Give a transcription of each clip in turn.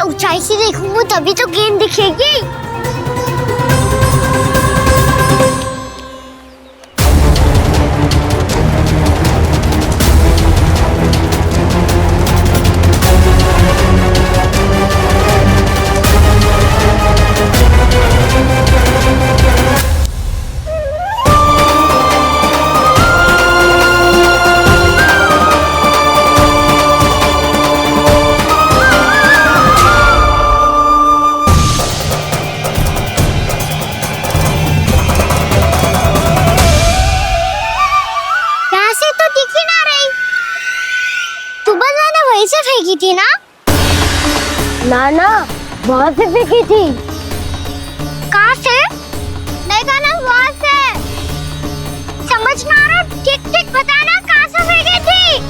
ऊंचाई से देखूंगा तभी तो गेंद दिखेगी। से फेंकी थी ना? ना वहाँ से फेंकी थी। कहाँ से? नहीं ना वहाँ से। समझ में आ रहा? ठीक ठीक बताना कहाँ से फेंकी थी?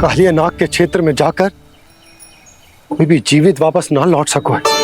कालिया नाग के क्षेत्र में जाकर कोई भी जीवित वापस ना लौट सको है।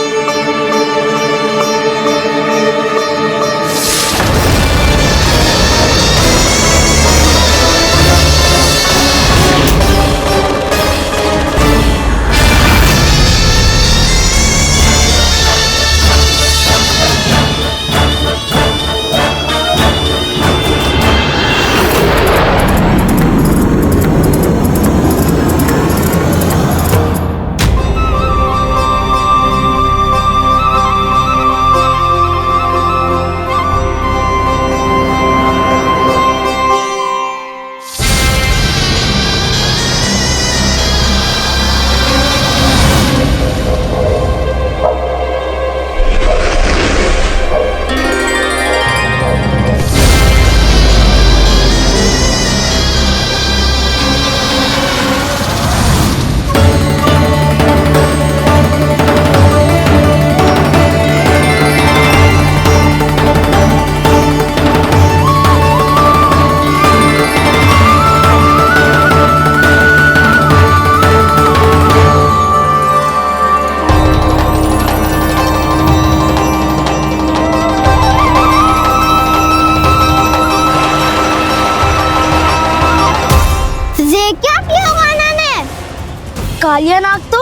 कालिया नाग तो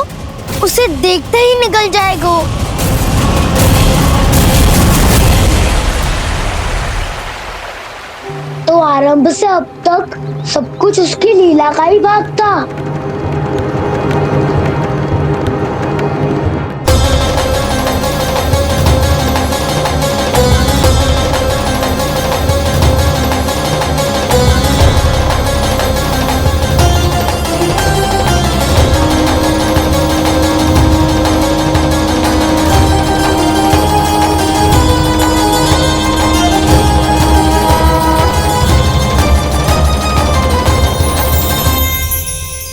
उसे देखते ही निकल जाएगा। तो आरंभ से अब तक सब कुछ उसकी लीला का ही भाग था।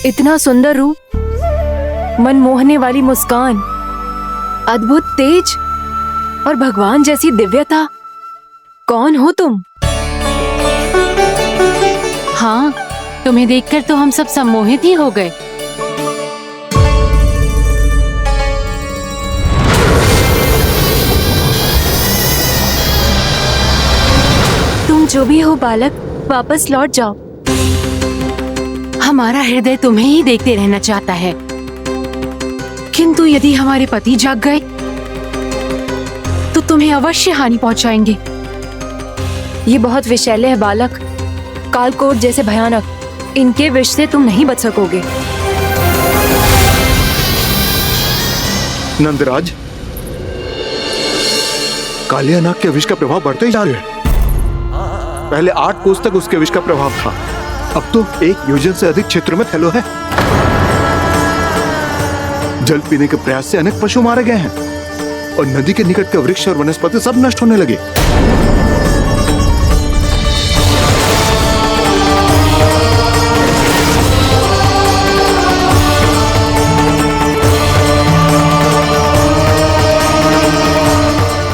इतना सुंदर रूप, मन मोहने वाली मुस्कान, अद्भुत तेज और भगवान जैसी दिव्यता। कौन हो तुम? हाँ, तुम्हें देखकर तो हम सब सम्मोहित ही हो गए। तुम जो भी हो बालक, वापस लौट जाओ। हमारा हृदय तुम्हें ही देखते रहना चाहता है, किंतु यदि हमारे पति जाग गए तो तुम्हें अवश्य हानि पहुंचाएंगे। ये बहुत विषैले है बालक, कालकोट जैसे भयानक, इनके विष से तुम नहीं बच सकोगे। नंदराज, कालिया नाग के विष का प्रभाव बढ़ते ही जा रहा है। पहले 8 कोस तक उसके विष का प्रभाव था, अब तो 1 योजन से अधिक क्षेत्र में फैलो है। जल पीने के प्रयास से अनेक पशु मारे गए हैं और नदी के निकट के वृक्ष और वनस्पति सब नष्ट होने लगे।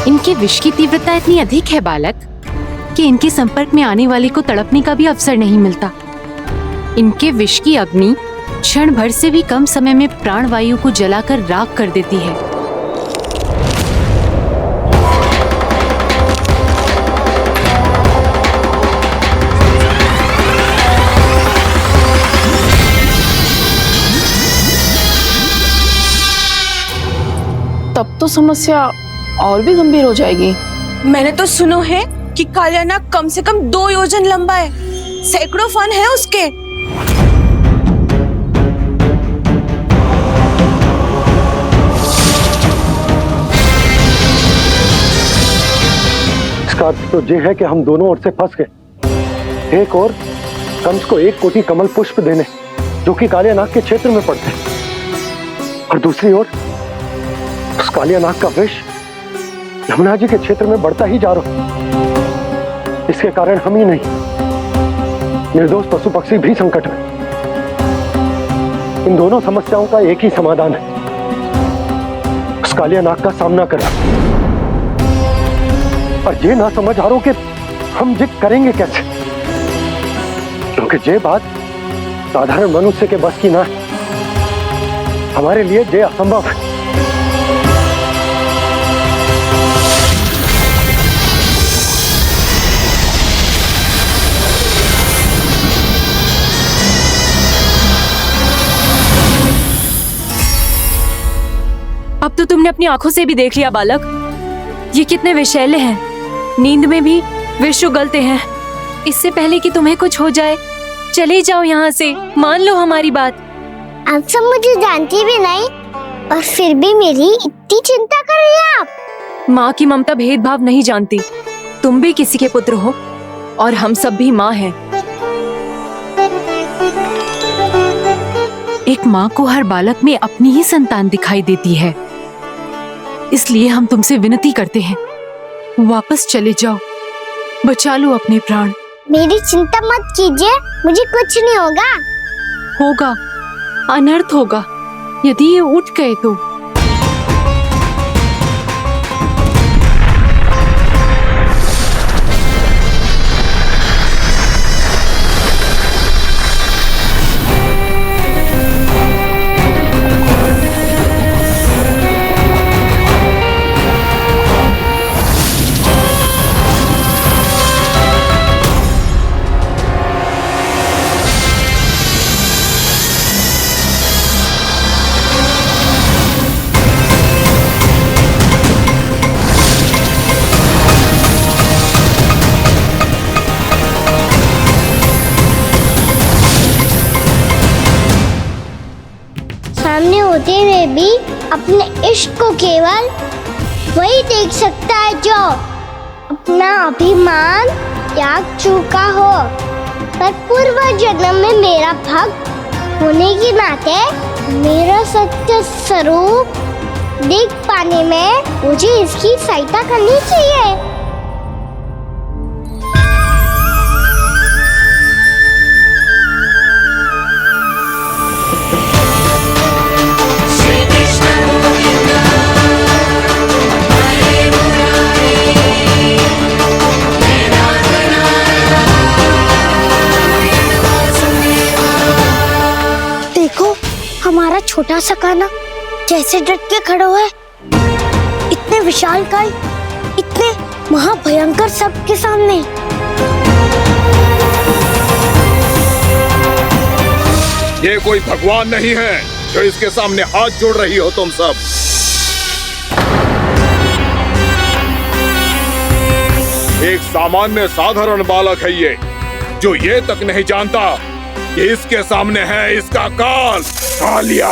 इनके विष की तीव्रता इतनी अधिक है बालक कि इनके संपर्क में आने वाले को तड़पने का भी अवसर नहीं मिलता। इनके विष की अग्नि क्षण भर से भी कम समय में प्राणवायु को जलाकर राख कर देती है। तब तो समस्या और भी गंभीर हो जाएगी। मैंने तो सुनो है कि कालियानाग कम से कम 2 योजन लंबा है, सैकड़ों फन है उसके। इसका अर्थ तो ये है कि हम दोनों ओर से फंस गए। एक और कंस को 1 कोटि कमल पुष्प देने जो कि कालियानाग के क्षेत्र में पड़ते हैं, और दूसरी ओर उस कालियानाग का विष यमुना जी के क्षेत्र में बढ़ता ही जा रहा। इसके कारण हम ही नहीं, निर्दोष पशु पक्षी भी संकट में। इन दोनों समस्याओं का एक ही समाधान है, उस कालियानाग का सामना करना। और ये ना समझ आ रहा कि हम ये करेंगे कैसे, क्योंकि ये बात साधारण मनुष्य के बस की ना है। हमारे लिए ये असंभव है। अब तो तुमने अपनी आंखों से भी देख लिया बालक, ये कितने विषैले हैं। नींद में भी विष उगलते हैं। इससे पहले कि तुम्हें कुछ हो जाए, चले जाओ यहाँ से, मान लो हमारी बात। आप सब मुझे जानती भी नहीं और फिर भी मेरी इतनी चिंता कर रही हैं आप। माँ की ममता भेदभाव नहीं जानती। तुम भी किसी के पुत्र हो और हम सब भी माँ हैं। एक माँ को हर बालक में अपनी ही संतान दिखाई देती है, इसलिए हम तुमसे विनती करते हैं, वापस चले जाओ, बचा लो अपने प्राण। मेरी चिंता मत कीजिए, मुझे कुछ नहीं होगा। होगा, अनर्थ होगा यदि ये उठ गए तो। सामने होते हुए भी अपने इश्क को केवल वही देख सकता है जो अपना अभिमान त्याग चुका हो। पर पूर्व जन्म में मेरा भक्त होने के नाते मेरा सत्य स्वरूप देख पाने में मुझे इसकी सहायता करनी चाहिए। हमारा छोटा सा कान्हा जैसे डट के खड़ा है, इतने विशालकाय, इतने महाभयंकर सबके सामने। ये कोई भगवान नहीं है जो इसके सामने हाथ जोड़ रही हो तुम सब। एक सामान्य साधारण बालक है ये, जो ये तक नहीं जानता कि इसके सामने है इसका काल, कालिया।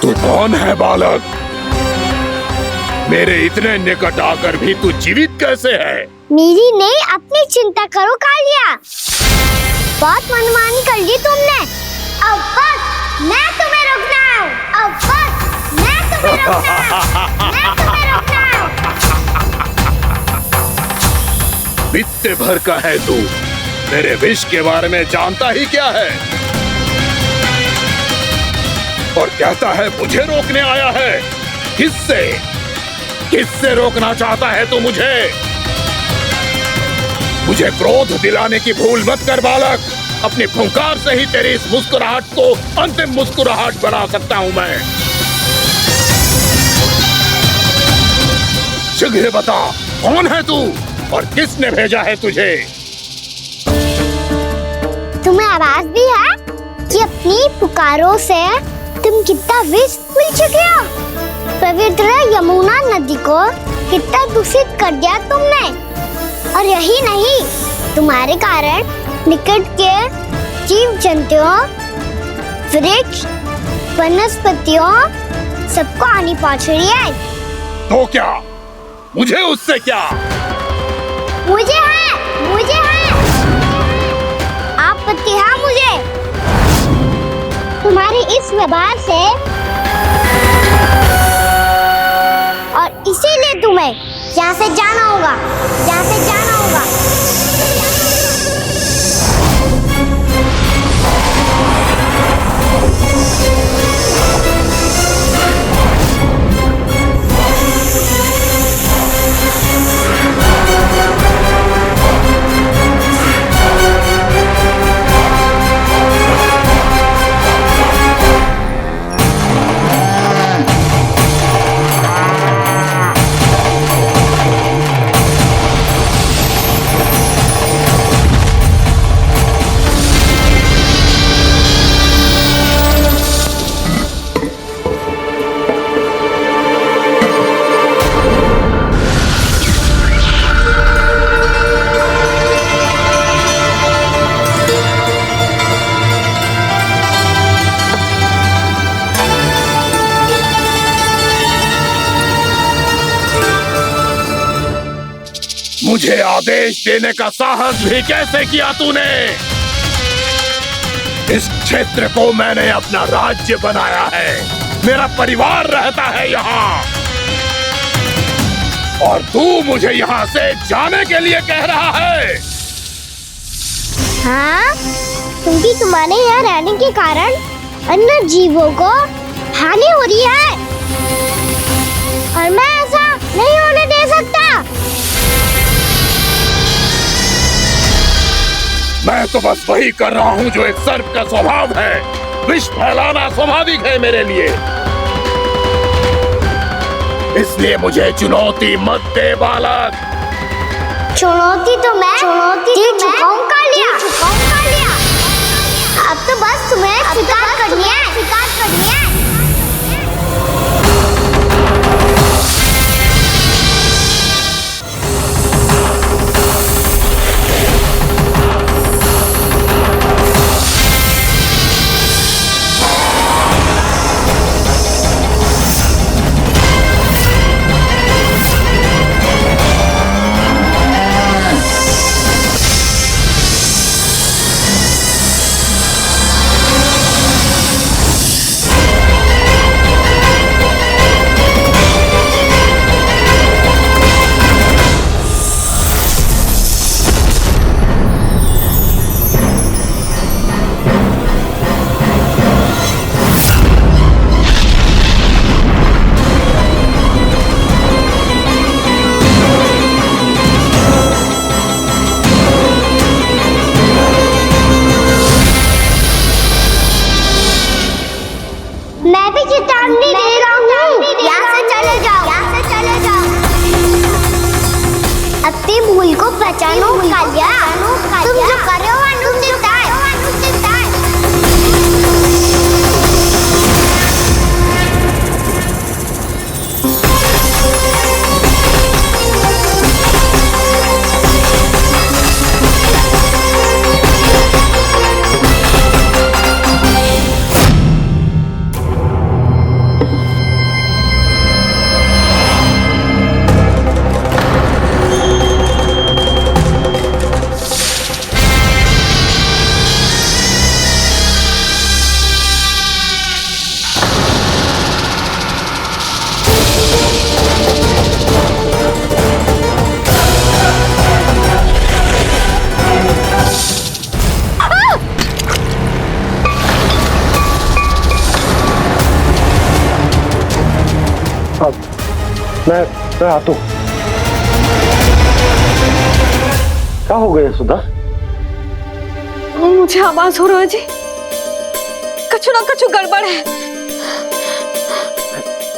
तू कौन है बालक? मेरे इतने निकट आकर भी तू जीवित कैसे है? मेरी नहीं, अपनी चिंता करो कालिया। बहुत मनमानी कर ली तुमने। अब बस मैं तुम्हें रोकना हूँ। अब बस मैं तुम्हें रोकना हूँ। मैं तुम्हें रोकना हूँ। बित्ते भर का है तू, मेरे विष के बारे में जानता ही क्या है? और कहता है मुझे रोकने आया है। किससे किससे रोकना चाहता है तू मुझे? मुझे क्रोध दिलाने की भूल मत कर बालक। अपनी फुंकार से ही तेरी इस मुस्कुराहट को अंतिम मुस्कुराहट बना सकता हूं मैं। शीघ्र बता, कौन है तू और किसने भेजा है तुझे? तुम्हें आवाज भी है कि अपनी पुकारों से तुम कितना विष भूल चुके हो। पवित्र यमुना नदी को कितना दूषित कर दिया तुमने। और यही नहीं, तुम्हारे कारण निकट के जीव जंतुओं, वृक्ष, वनस्पतियों सबको हानि पहुंच रही है। तो क्या मुझे उससे क्या? मुझे है आपत्ति है मुझे तुम्हारे इस व्यवहार से, और इसीलिए तुम्हें यहाँ से जाना होगा। मुझे आदेश देने का साहस भी कैसे किया तूने? इस क्षेत्र को मैंने अपना राज्य बनाया है, मेरा परिवार रहता है यहाँ, और तू मुझे यहाँ से जाने के लिए कह रहा है? हाँ, क्योंकि तुम्हारे यहाँ रहने के कारण अन्य जीवों को हानि हो रही है, और मैं ऐसा नहीं होने दे सकता। मैं तो बस वही कर रहा हूँ जो एक सर्प का स्वभाव है। विष फैलाना स्वाभाविक है मेरे लिए, इसलिए मुझे चुनौती मत दे बालक। चुनौती तो मैं दे चुका हूँ कालिया। अब तो बस तुम्हें स्वीकार करनी है। मैं भी चेतावनी दे रहा हूँ, यहाँ से चले जाओ। अपनी भूल को पहचानो कालिया। तुम जो कर रहे हो अनुचित है। मैं आता हूं। क्या हो गया सुधा? मुझे आवाज हो रहा है जी, कछु ना कछु गड़बड़ है।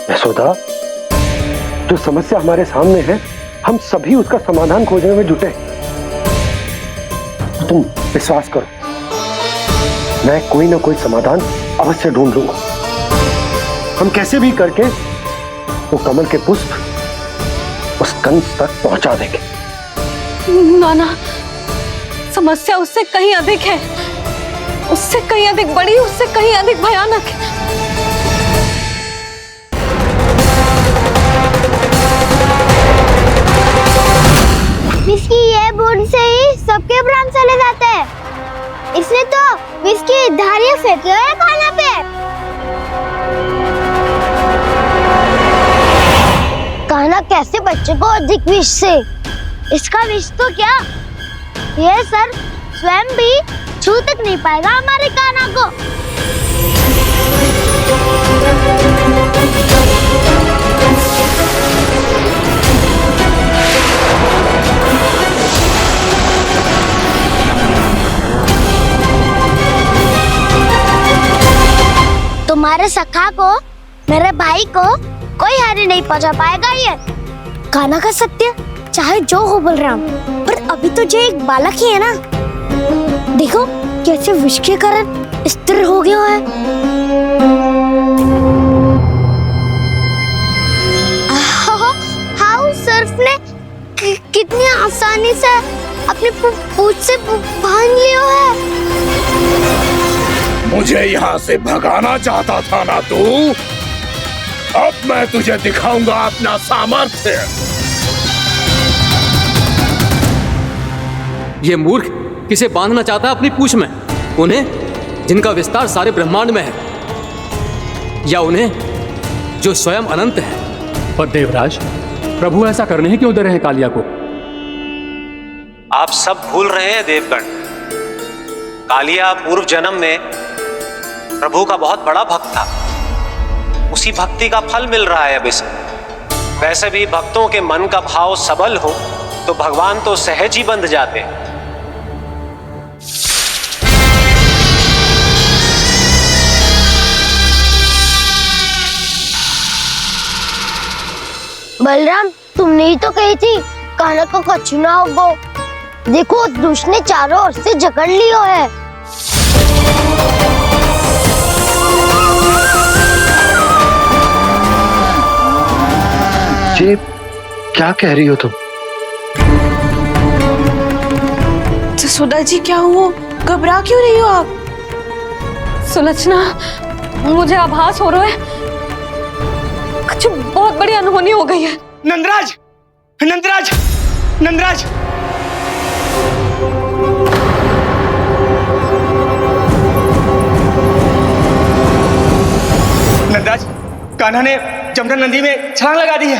यशोदा, जो समस्या हमारे सामने है हम सभी उसका समाधान खोजने में जुटे। तो तुम विश्वास करो, मैं कोई ना कोई समाधान अवश्य ढूंढ लूंगा। हम कैसे भी करके वो कमल के पुष्प उस कंस तक पहुंचा देंगे। नाना, समस्या उससे कहीं अधिक है, उससे कहीं अधिक बड़ी, उससे कहीं अधिक भयानक है। विस्की ये बूंद से ही सबके प्राण चले जाते हैं। इसने तो विस्की धारियां फेंकी है खाना पे। कान्हा कैसे बच्चे को अधिक विष से? इसका विष तो क्या, ये सर स्वयं भी छू तक नहीं पाएगा हमारे कान्हा को। तुम्हारे सखा को, मेरे भाई को कोई हानि नहीं पहुंचा पाएगा। ये कान्हा का सत्य चाहे जो हो बलराम, पर अभी तो जो एक बालक ही है ना। देखो कैसे विष के कारण स्थिर हो गया है। हाउ सर्फ ने कितनी आसानी से अपनी पूंछ से बांध लिया है। मुझे यहाँ से भगाना चाहता था ना तू? अब मैं तुझे दिखाऊंगा अपना सामर्थ्य। ये मूर्ख किसे बांधना चाहता है अपनी पूंछ में? उन्हें जिनका विस्तार सारे ब्रह्मांड में है, या उन्हें जो स्वयं अनंत है? पर देवराज, प्रभु ऐसा करने ही क्यों दे रहे हैं कालिया को? आप सब भूल रहे हैं देवगण। कालिया पूर्व जन्म में प्रभु का बहुत बड़ा भक्त था। उसी भक्ति का फल मिल रहा है अब इसे। वैसे भी भक्तों के मन का भाव सबल हो तो भगवान तो सहज ही बंध जाते हैं। बलराम, तुमने ही तो कही थी कान्हा को कछु ना होगो। देखो उस दुष्ट ने चारों ओर से जकड़ लियो है। ये क्या कह रही हो तुम? जसोदा जी, क्या हुआ? घबरा क्यों रही हो आप? सुलक्षणा, मुझे आभास हो रहा है कुछ बहुत बड़ी अनहोनी हो गई है। नंदराज, नंदराज, नंदराज! नंदराज, कान्हा ने जमदग्नि नदी में छलांग लगा दी है।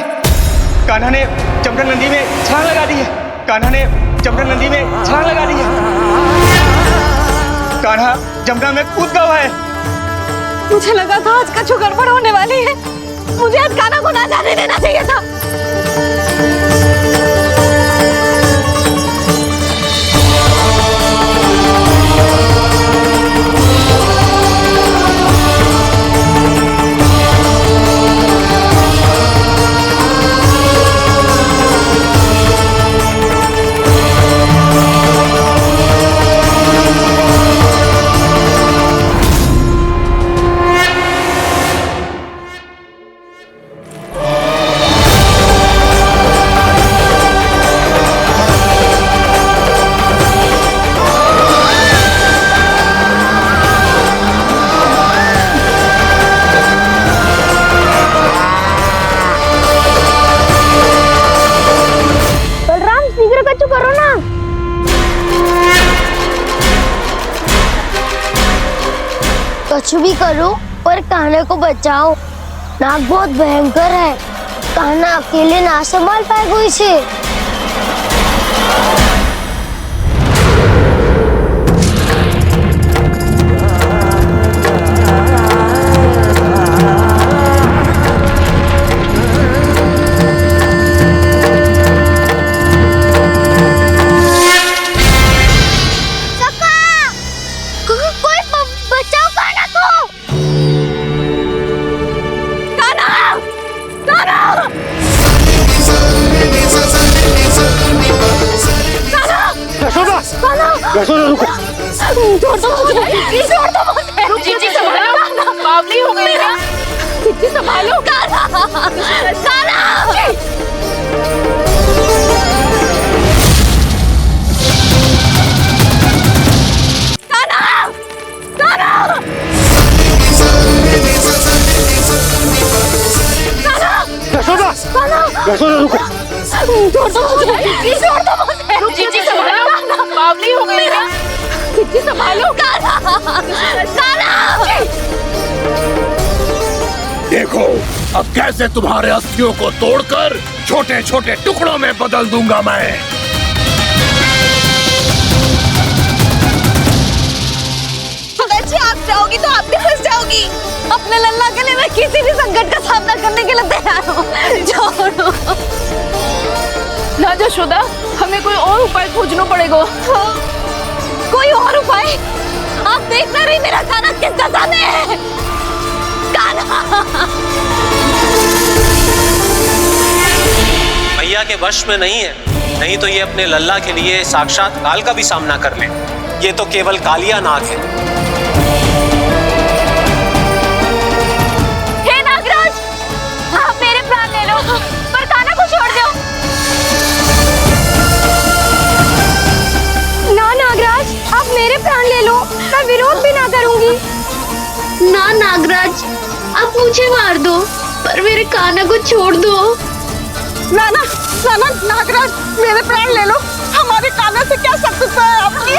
कान्हा ने जमदग्नि नदी में छलांग लगा दी है। कान्हा ने जमदग्नि नदी में छलांग लगा दी है। कान्हा जमुना में कूद गया है। मुझे लगा था आज कछु गड़बड़ होने वाली है। मुझे आज कान्हा को ना जाने देना चाहिए था। कुछ भी करो पर कान्हा को बचाओ। नाग बहुत भयंकर है, कान्हा अकेले ना संभाल पाएगा इसे। यशोदा रुको। छोड़ दो मुझे, प्लीज छोड़ दो मुझे। जीजी संभालो, बावली हो गई क्या? जीजी संभालो। कान्हा, कान्हा। यशोदा, यशोदा रुको। छोड़ दो मुझे, प्लीज छोड़ दो मुझे। जीजी संभालो, बावली हो गई क्या? जीजी संभालो। देखो अब कैसे तुम्हारे अस्थियों को तोड़कर छोटे छोटे टुकड़ों में बदल दूंगा मैं। जी आप जाओगी तो आप भी फंस जाओगी। अपने लल्ला के लिए मैं किसी भी संकट का सामना करने के लिए तैयार हूँ। छोड़ो ना यशोदा, हमें कोई और उपाय खोजना पड़ेगा। कोई और उपाय? आप देख ना रही मेरा कान्हा किस दशा में है। कान्हा मैया के वश में नहीं है, नहीं तो ये अपने लल्ला के लिए साक्षात काल का भी सामना कर ले। ये तो केवल कालिया नाग है। हे नागराज, आप मेरे प्राण ले लो, पर कान्हा को छोड़ दो। ना नागराज, आप मेरे प्राण ले लो, मैं विरोध भी ना करूंगी। ना नागराज, आप मुझे मार दो, पर मेरे कान्हा को छोड़ दो। ना ना ना ना नागराज, मेरे प्राण ले लो। हमारे कान्हा से क्या शत्रुता है आपकी?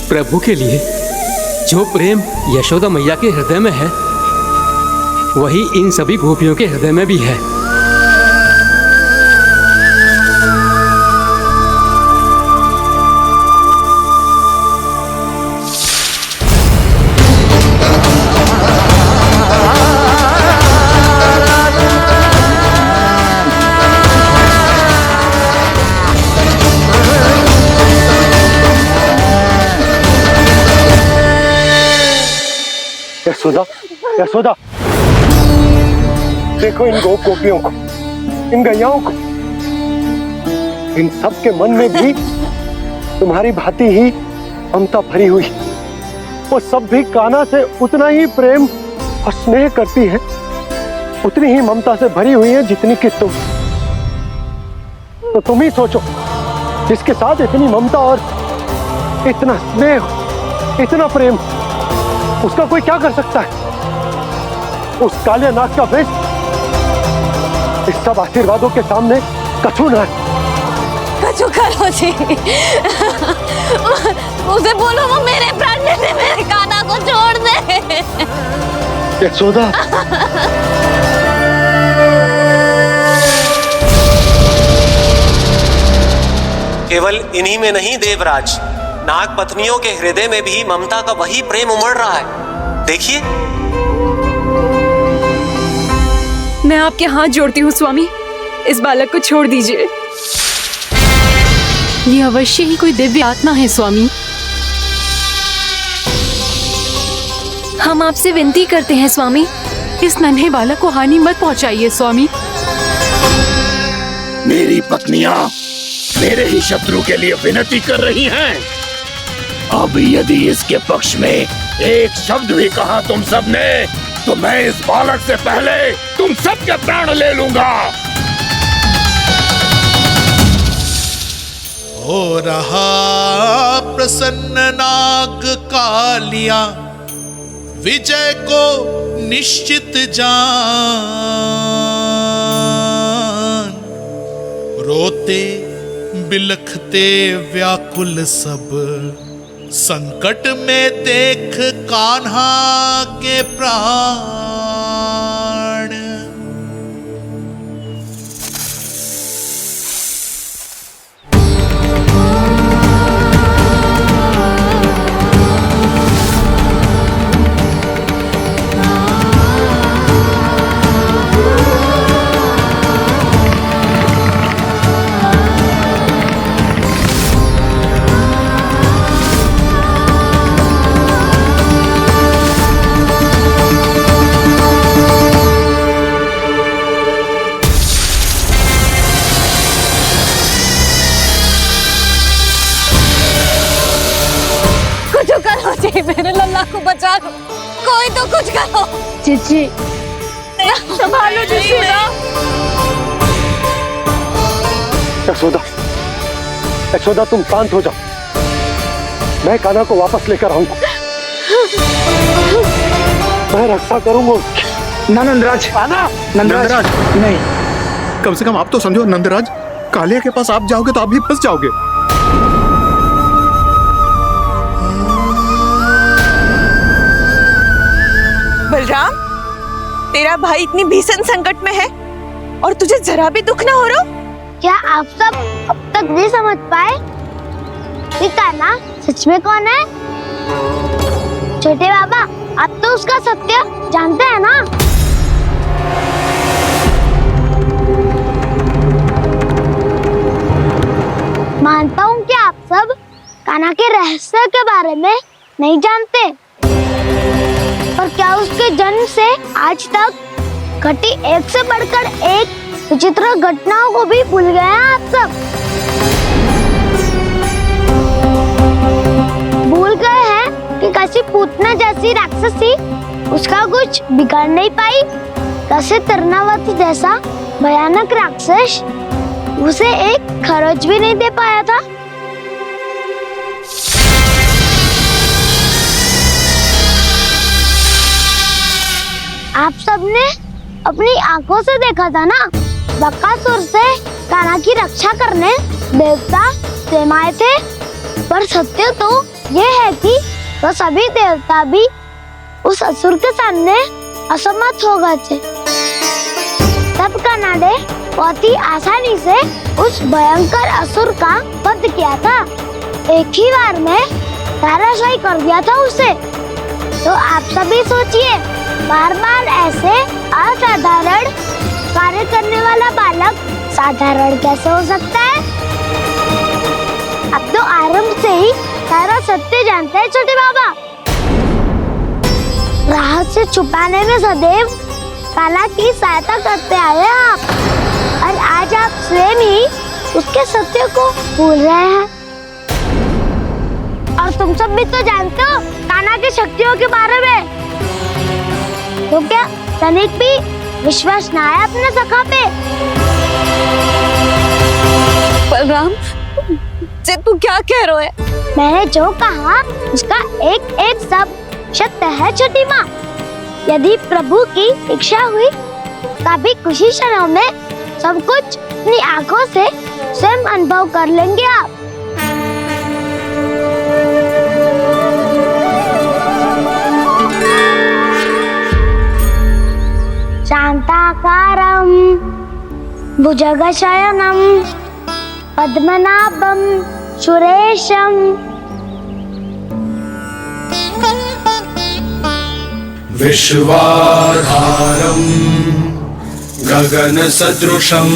प्रभु के लिए जो प्रेम यशोदा मैया के हृदय में है, वही इन सभी गोपियों के हृदय में भी है। यशोदा, यशोदा, देखो इन गोप गोपियों को, इन गैयाओं को, इन सब के मन में भी तुम्हारी भांति ही ममता भरी हुई। वो सब भी कान्हा से उतना ही प्रेम और स्नेह करती है, उतनी ही ममता से भरी हुई है जितनी कि तुम। तो तुम ही सोचो, जिसके साथ इतनी ममता और इतना स्नेह, इतना प्रेम, उसका कोई क्या कर सकता है? उस काले नाग का वेश इस सब आशीर्वादों के सामने कछु न है। कछु करो जी। उसे बोलो वो मेरे प्राण ले ले, मेरे कान्हा को छोड़ दे। यशोदा, केवल इन्हीं में नहीं देवराज, नाग पत्नियों के हृदय में भी ममता का वही प्रेम उमड़ रहा है। देखिए। मैं आपके हाथ जोड़ती हूँ स्वामी, इस बालक को छोड़ दीजिए। ये अवश्य ही कोई दिव्य आत्मा है स्वामी। हम आपसे विनती करते हैं स्वामी, इस नन्हे बालक को हानि मत पहुंचाइए स्वामी। मेरी पत्नियां मेरे ही शत्रु के लिए विनती कर रही हैं। अब यदि इसके पक्ष में एक शब्द भी कहा तुम सबने, तो मैं इस बालक से पहले तुम सबके प्राण ले लूंगा। हो रहा प्रसन्न नाग कालिया, विजय को निश्चित जान। रोते बिलखते व्याकुल सब, संकट में देख कान्हा के प्राण। जीजी संभालो जसोदा। यशोदा, यशोदा तुम शांत हो जाओ, मैं कान्हा को वापस लेकर आऊंगा, मैं रक्षा करूंगा उसकी। ना नंदराज, नंदराज नहीं। कम से कम आप तो समझो नंदराज, कालिया के पास आप जाओगे तो आप भी फंस जाओगे। बलराम, तेरा भाई इतनी भीषण संकट में है और तुझे जरा भी दुख ना हो रहा? क्या आप सब अब तक नहीं समझ पाए कि कान्हा सच में कौन है? छोटे बाबा, आप तो उसका सत्य जानते हैं ना? मानता हूँ कि आप सब कान्हा के रहस्य के बारे में नहीं जानते, पर क्या उसके जन्म से आज तक घटी एक से बढ़कर एक विचित्र घटनाओं को भी भूल गए हैं आप सब? भूल गए हैं कि कैसी पूतना जैसी राक्षसी उसका कुछ बिगाड़ नहीं पाई, कैसे तरनावती जैसा भयानक राक्षस उसे एक खरोच भी नहीं दे पाया था। आप सबने अपनी आंखों से देखा था ना, बकासुर से कान्हा की रक्षा करने देवता स्वयं आए थे, पर सत्य तो ये है कि वो सभी देवता भी उस असुर के सामने असमर्थ हो गए थे। तब कान्हा ने बहुत ही आसानी से उस भयंकर असुर का वध किया था, एक ही बार में धराशायी कर दिया था उसे। तो आप सभी सोचिए, बार बार ऐसे असाधारण कार्य करने वाला बालक साधारण कैसे हो सकता है? अब तो आरंभ से ही सारा सत्य जानते हैं छोटे बाबा। रहस्य छुपाने में सदैव कान्हा की सहायता करते आए हैं आप, और आज आप स्वयं ही उसके सत्य को भूल रहे हैं। और तुम सब भी तो जानते हो कान्हा की शक्तियों के बारे में, तो क्या तनिक भी विश्वास ना है अपने सखा पे? बलराम, जे तू क्या कह रहा है? मैंने जो कहा उसका एक एक शब्द सत्य है छोटी माँ। यदि प्रभु की इच्छा हुई तभी कुछ ही क्षणों में सब कुछ अपनी आंखों से स्वयं अनुभव कर लेंगे आप। शांताकारं भुजगशयनं पद्मनाभं सुरेशं विश्वाधारं गगनसदृशं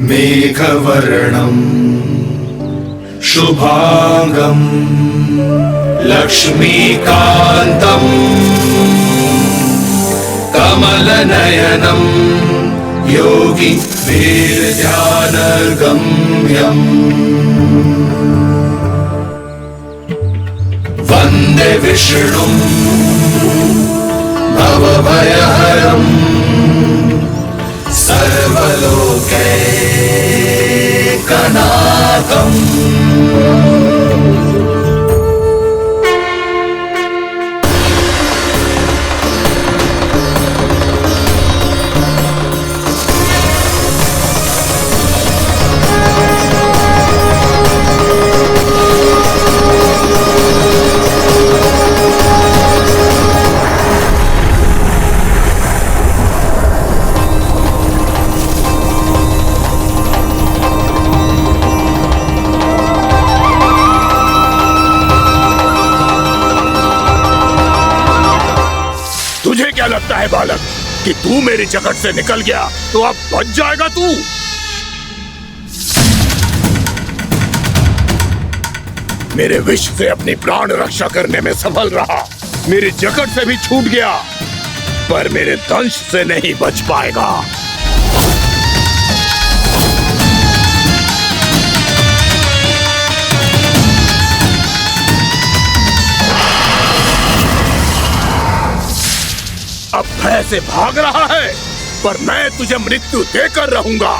मेघवर्णं शुभांगं लक्ष्मीकान्तं कमलनयनं योगी वीरध्यानगम्यम् वन्दे विष्णुं भवभयहरं सर्वलोकैकनाथम्। तुझे क्या लगता है बालक कि तू मेरी जकड़ से निकल गया तो अब बच जाएगा तू? मेरे विष से अपनी प्राण रक्षा करने में सफल रहा, मेरी जकड़ से भी छूट गया, पर मेरे दंश से नहीं बच पाएगा। अब भय से भाग रहा है, पर मैं तुझे मृत्यु देकर रहूंगा।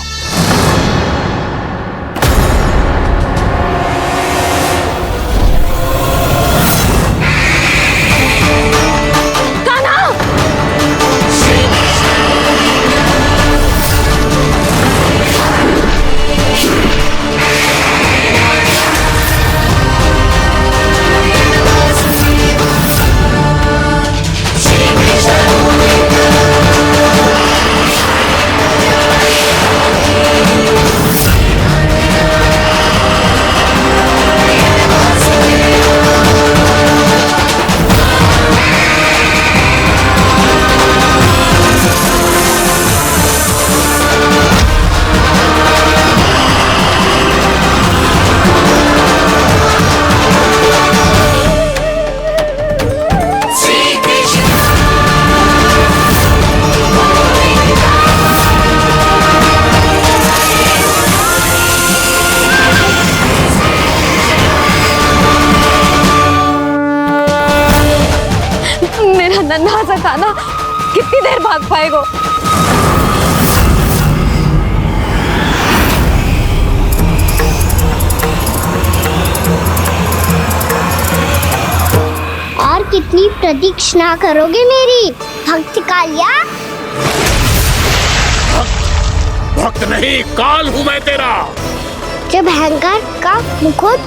नन्हा सा कान्हा कितनी देर भाग पाएगा? और कितनी प्रतीक्षा करोगे मेरी भक्त कालिया? भक्त नहीं, काल हूँ मैं तेरा। जब अहंकार का मुकुट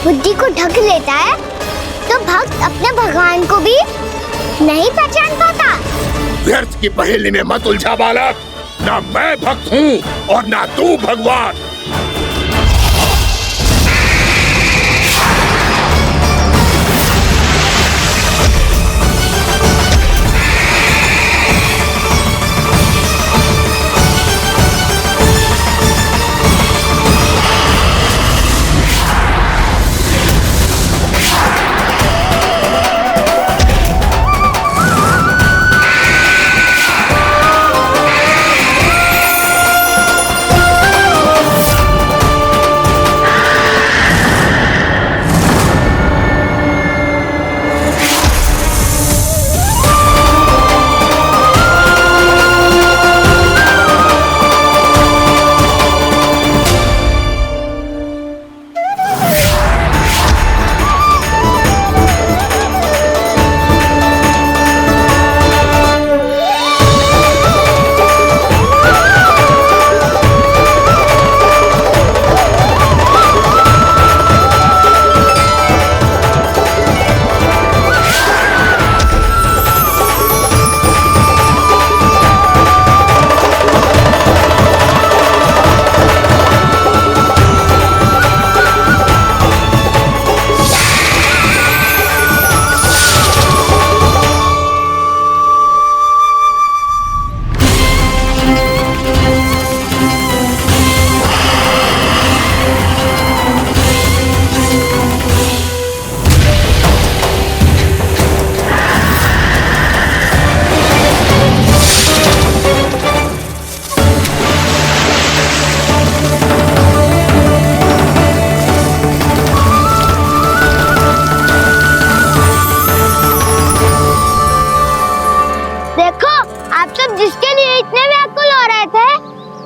बुद्धि को ढक लेता है तो भक्त अपने भगवान को भी नहीं पहचान पाता। व्यर्थ की पहेली में मत उलझा बालक। ना मैं भक्त हूँ और ना तू भगवान।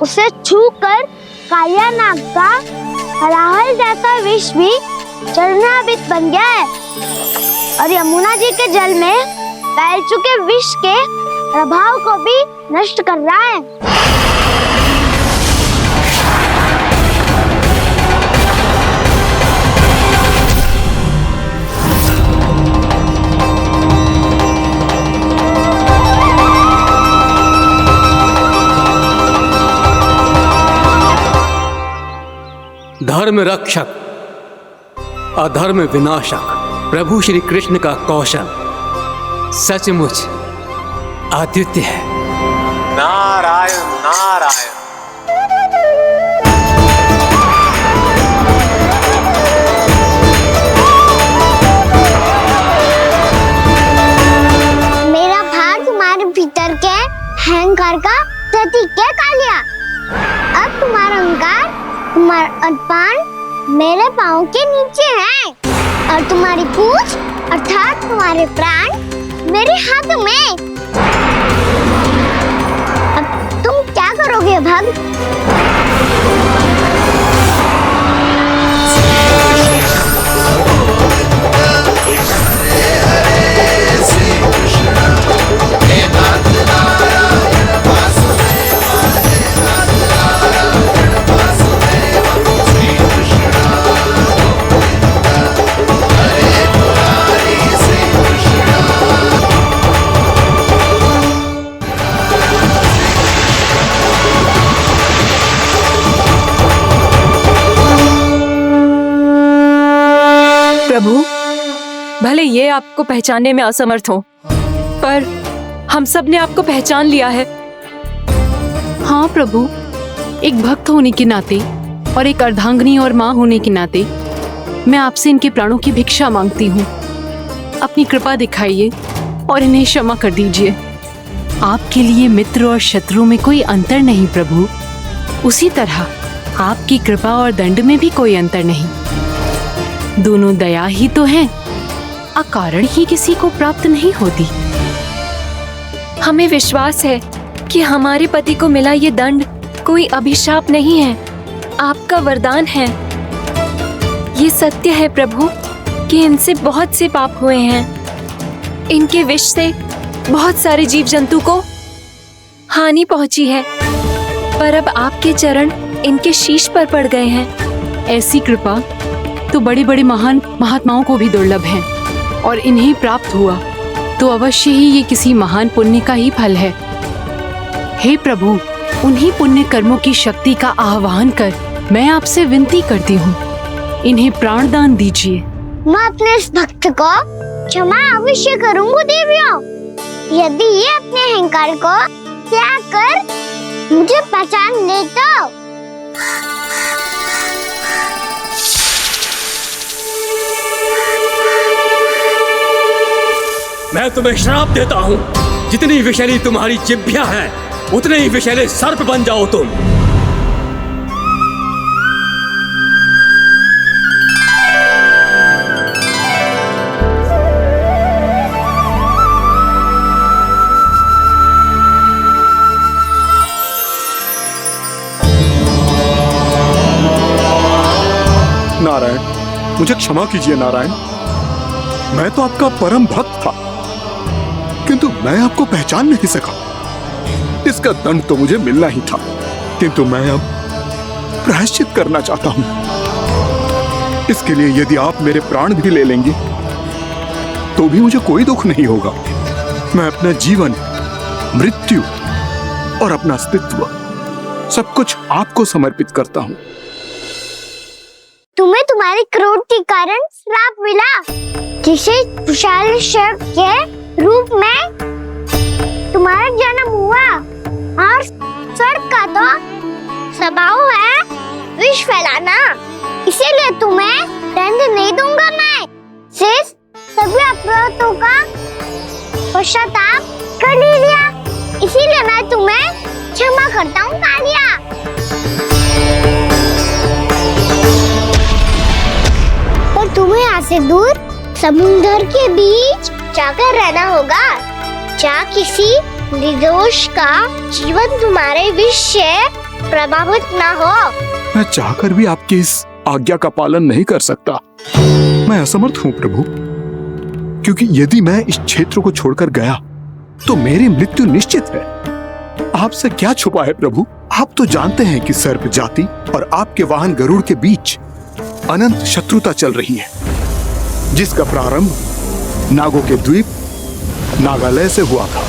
उसे छूकर कालिया नाग का हलाहल जैसा विष भी चरणामृत बन गया है और यमुना जी के जल में फैल चुके विष के प्रभाव को भी नष्ट कर रहा है। धर्म रक्षक, अधर्म विनाशक प्रभु श्री कृष्ण का कौशल सचमुच अद्वितीय है। नारायण नारायण। मेरा भाग तुम्हारे भीतर के अहंकार का प्रतीक है कालिया। अब तुम्हारा अहंकार, तुम्हारा अनपान मेरे पाँव के नीचे है और तुम्हारी पूंछ अर्थात तुम्हारे प्राण मेरे हाथों में। भक्त। प्रभु, भले ये आपको पहचानने में असमर्थ हो, पर हम सब ने आपको पहचान लिया है। हाँ प्रभु, एक भक्त होने के नाते और एक अर्धांगिनी और माँ होने के नाते मैं आपसे इनके प्राणों की भिक्षा मांगती हूँ। अपनी कृपा दिखाइए और इन्हें क्षमा कर दीजिए। आपके लिए मित्र और शत्रु में कोई अंतर नहीं प्रभु। उसी तरह आपकी कृपा और दंड में भी कोई अंतर नहीं। दोनों दया ही तो हैं, अकारण ही किसी को प्राप्त नहीं होती। हमें विश्वास है कि हमारे पति को मिला ये दंड कोई अभिशाप नहीं है, आपका वरदान है। ये सत्य है प्रभु कि इनसे बहुत से पाप हुए हैं। इनके विष से बहुत सारे जीव जंतु को हानि पहुंची है, पर अब आपके चरण इनके शीश पर पड़ गए हैं। ऐसी कृपा तो बड़े बड़े महान महात्माओं को भी दुर्लभ है, और इन्हें प्राप्त हुआ तो अवश्य ही ये किसी महान पुण्य का ही फल है। हे प्रभु, उन्हीं पुण्य कर्मों की शक्ति का आह्वान कर मैं आपसे विनती करती हूँ, इन्हें प्राण दान दीजिए। मैं अपने इस भक्त को क्षमा अवश्य करूंगा देवियों, यदि ये अपने अहंकार को त्याग कर मुझे पहचान ले तो। मैं तुम्हें श्राप देता हूँ, जितनी विषैली तुम्हारी जिह्वा है उतने ही विषैले सर्प बन जाओ तुम। नारायण, मुझे क्षमा कीजिए नारायण। मैं तो आपका परम भक्त था, किंतु मैं आपको पहचान नहीं सका। इसका दंड तो मुझे मिलना ही था, किंतु मैं अब प्रायश्चित करना चाहता हूं। इसके लिए यदि आप मेरे प्राण भी ले लेंगे तो भी मुझे कोई दुख नहीं होगा। मैं अपना जीवन, मृत्यु और अपना अस्तित्व सब कुछ आपको समर्पित करता हूं। तुम्हें तुम्हारी क्रोध के कारण श्राप मिला, जिसे विशाल सर्प के रूप में तुम्हारा जन्म हुआ, और सर्प का तो स्वभाव है विष फैलाना। इसीलिए तुम्हें दंड नहीं दूंगा मैं, सिर्फ सभी अपराधों का पश्चाताप कर लिया। इसीलिए मैं तुम्हें क्षमा करता हूँ कालिया। पर तुम्हें यहाँ से दूर समुद्र के बीच जाकर रहना होगा, जहाँ किसी निर्दोष का जीवन तुम्हारे विष से प्रभावित ना हो। मैं चाहकर भी आपकी इस आज्ञा का पालन नहीं कर सकता। मैं असमर्थ हूँ प्रभु, क्योंकि यदि मैं इस क्षेत्र को छोड़कर गया तो मेरी मृत्यु निश्चित है। आपसे क्या छुपा है प्रभु? आप तो जानते हैं कि सर्प जाति और आपके वाहन गरुड़ के बीच अनंत शत्रुता चल रही है, जिसका प्रारंभ नागों के द्वीप नागालय से हुआ था।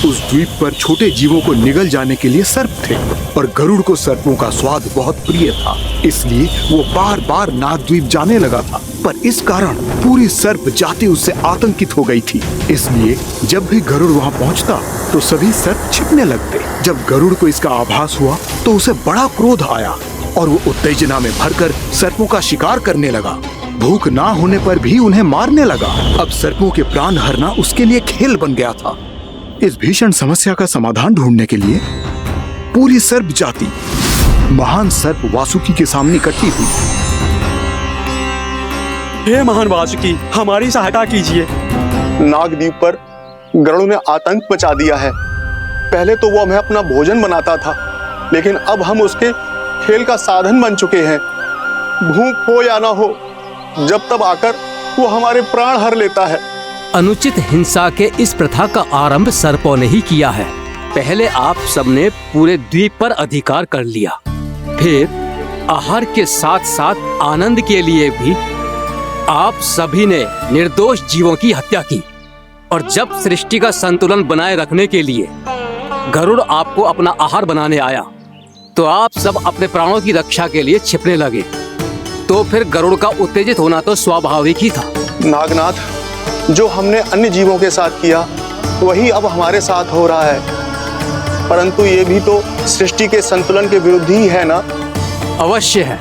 उस द्वीप पर छोटे जीवों को निगल जाने के लिए सर्प थे, और गरुड़ को सर्पों का स्वाद बहुत प्रिय था, इसलिए वो बार बार नागद्वीप जाने लगा था। पर इस कारण पूरी सर्प जाति उससे आतंकित हो गई थी। इसलिए जब भी गरुड़ वहाँ पहुँचता तो सभी सर्प छिपने लगते। जब गरुड़ को इसका आभास हुआ तो उसे बड़ा क्रोध आया, और वो उत्तेजना में भरकर सर्पों का शिकार करने लगा। भूख ना होने पर भी उन्हें मारने लगा। अब सर्पों के प्राण हरना उसके लिए खेल बन गया था। इस भीषण समस्या का समाधान ढूंढने के लिए पूरी सर्प जाति महान सर्प वासुकी के सामने इकट्ठी हुई। हे महान वासुकी, हमारी सहायता कीजिए। नागद्वीप पर गरुड़ ने आतंक मचा दिया है। पहले तो वो हमें अपना भोजन बनाता था, लेकिन अब हम उसके खेल का साधन बन चुके हैं। भूख हो या ना हो, जब तब आकर वो हमारे प्राण हर लेता है। अनुचित हिंसा के इस प्रथा का आरंभ सर्पों ने ही किया है। पहले आप सबने पूरे द्वीप पर अधिकार कर लिया, फिर आहार के साथ साथ आनंद के लिए भी आप सभी ने निर्दोष जीवों की हत्या की। और जब सृष्टि का संतुलन बनाए रखने के लिए गरुड़ आपको अपना आहार बनाने आया, तो आप सब अपने प्राणों की रक्षा के लिए छिपने लगे। तो फिर गरुड़ का उत्तेजित होना तो स्वाभाविक ही था। नागनाथ, जो हमने अन्य जीवों के साथ किया वही अब हमारे साथ हो रहा है, परंतु ये भी तो सृष्टि के संतुलन के विरुद्ध ही है ना? अवश्य है,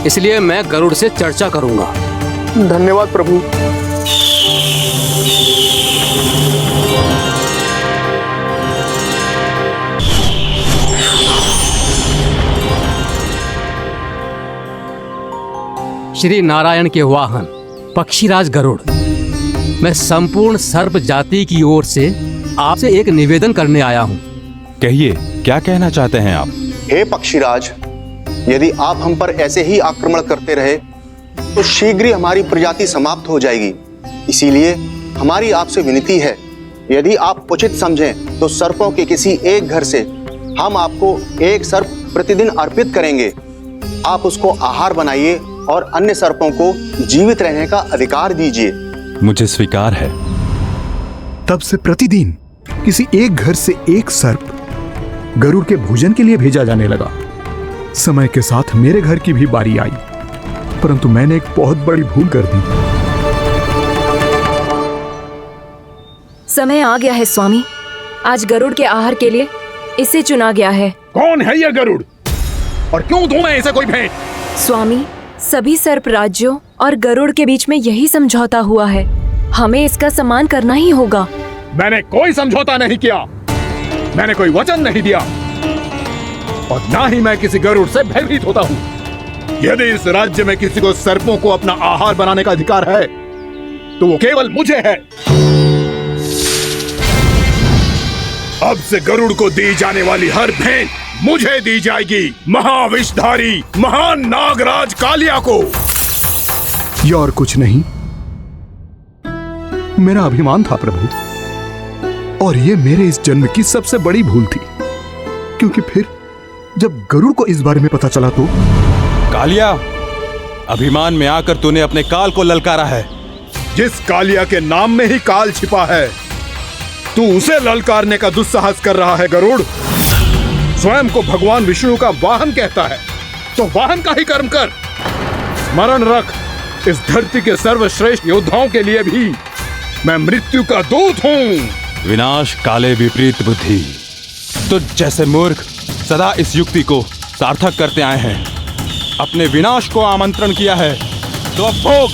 इसलिए मैं गरुड़ से चर्चा करूंगा। धन्यवाद प्रभु। श्री नारायण के वाहन पक्षीराज गरुड़, मैं संपूर्ण सर्प जाति की ओर से आपसे एक निवेदन करने आया हूँ। कहिए, क्या कहना चाहते हैं आप? हे पक्षीराज, यदि आप हम पर ऐसे ही आक्रमण करते रहे तो शीघ्र ही हमारी प्रजाति समाप्त हो जाएगी। इसीलिए हमारी आपसे विनती है, यदि आप उचित समझें तो सर्पों के किसी एक घर से हम आपको एक सर्प प्रतिदिन अर्पित करेंगे। आप उसको आहार बनाइए और अन्य सर्पों को जीवित रहने का अधिकार दीजिए। मुझे स्वीकार है। तब से प्रतिदिन किसी एक घर से एक सर्प गरुड़ के भोजन के लिए भेजा जाने लगा। समय के साथ मेरे घर की भी बारी आई, परंतु मैंने एक बहुत बड़ी भूल कर दी। समय आ गया है स्वामी, आज गरुड़ के आहार के लिए इसे चुना गया है। कौन है यह गरुड़ और क्यों दूं मैं इसे कोई भेंट? स्वामी, सभी सर्प राज्यों और गरुड़ के बीच में यही समझौता हुआ है, हमें इसका सम्मान करना ही होगा। मैंने कोई समझौता नहीं किया, मैंने कोई वचन नहीं दिया और ना ही मैं किसी गरुड़ से भयभीत होता हूँ। यदि इस राज्य में किसी को सर्पों को अपना आहार बनाने का अधिकार है तो वो केवल मुझे है। अब से गरुड़ को दी जाने वाली हर भेंट मुझे दी जाएगी, महाविषधारी महान नागराज कालिया को। यह और कुछ नहीं, मेरा अभिमान था प्रभु, और यह मेरे इस जन्म की सबसे बड़ी भूल थी, क्योंकि फिर जब गरुड़ को इस बारे में पता चला तो। कालिया, अभिमान में आकर तूने अपने काल को ललकारा है। जिस कालिया के नाम में ही काल छिपा है, तू उसे ललकारने का दुस्साहस कर रहा है गरुड़। स्वयं को भगवान विष्णु का वाहन कहता है तो वाहन का ही कर्म कर। स्मरण रख, इस धरती के सर्वश्रेष्ठ योद्धाओं के लिए भी मैं मृत्यु का दूत हूँ। विनाश काले विपरीत बुद्धि। तुझ जैसे मूर्ख सदा इस युक्ति को सार्थक करते आए हैं। अपने विनाश को आमंत्रण किया है तो अब भोग।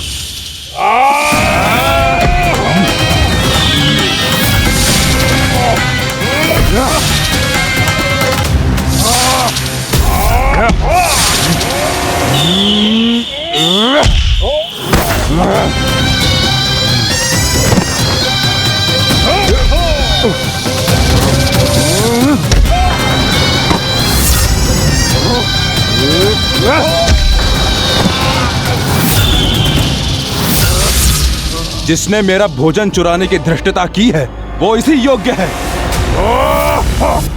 जिसने मेरा भोजन चुराने की धृष्टता की है वो इसी योग्य है।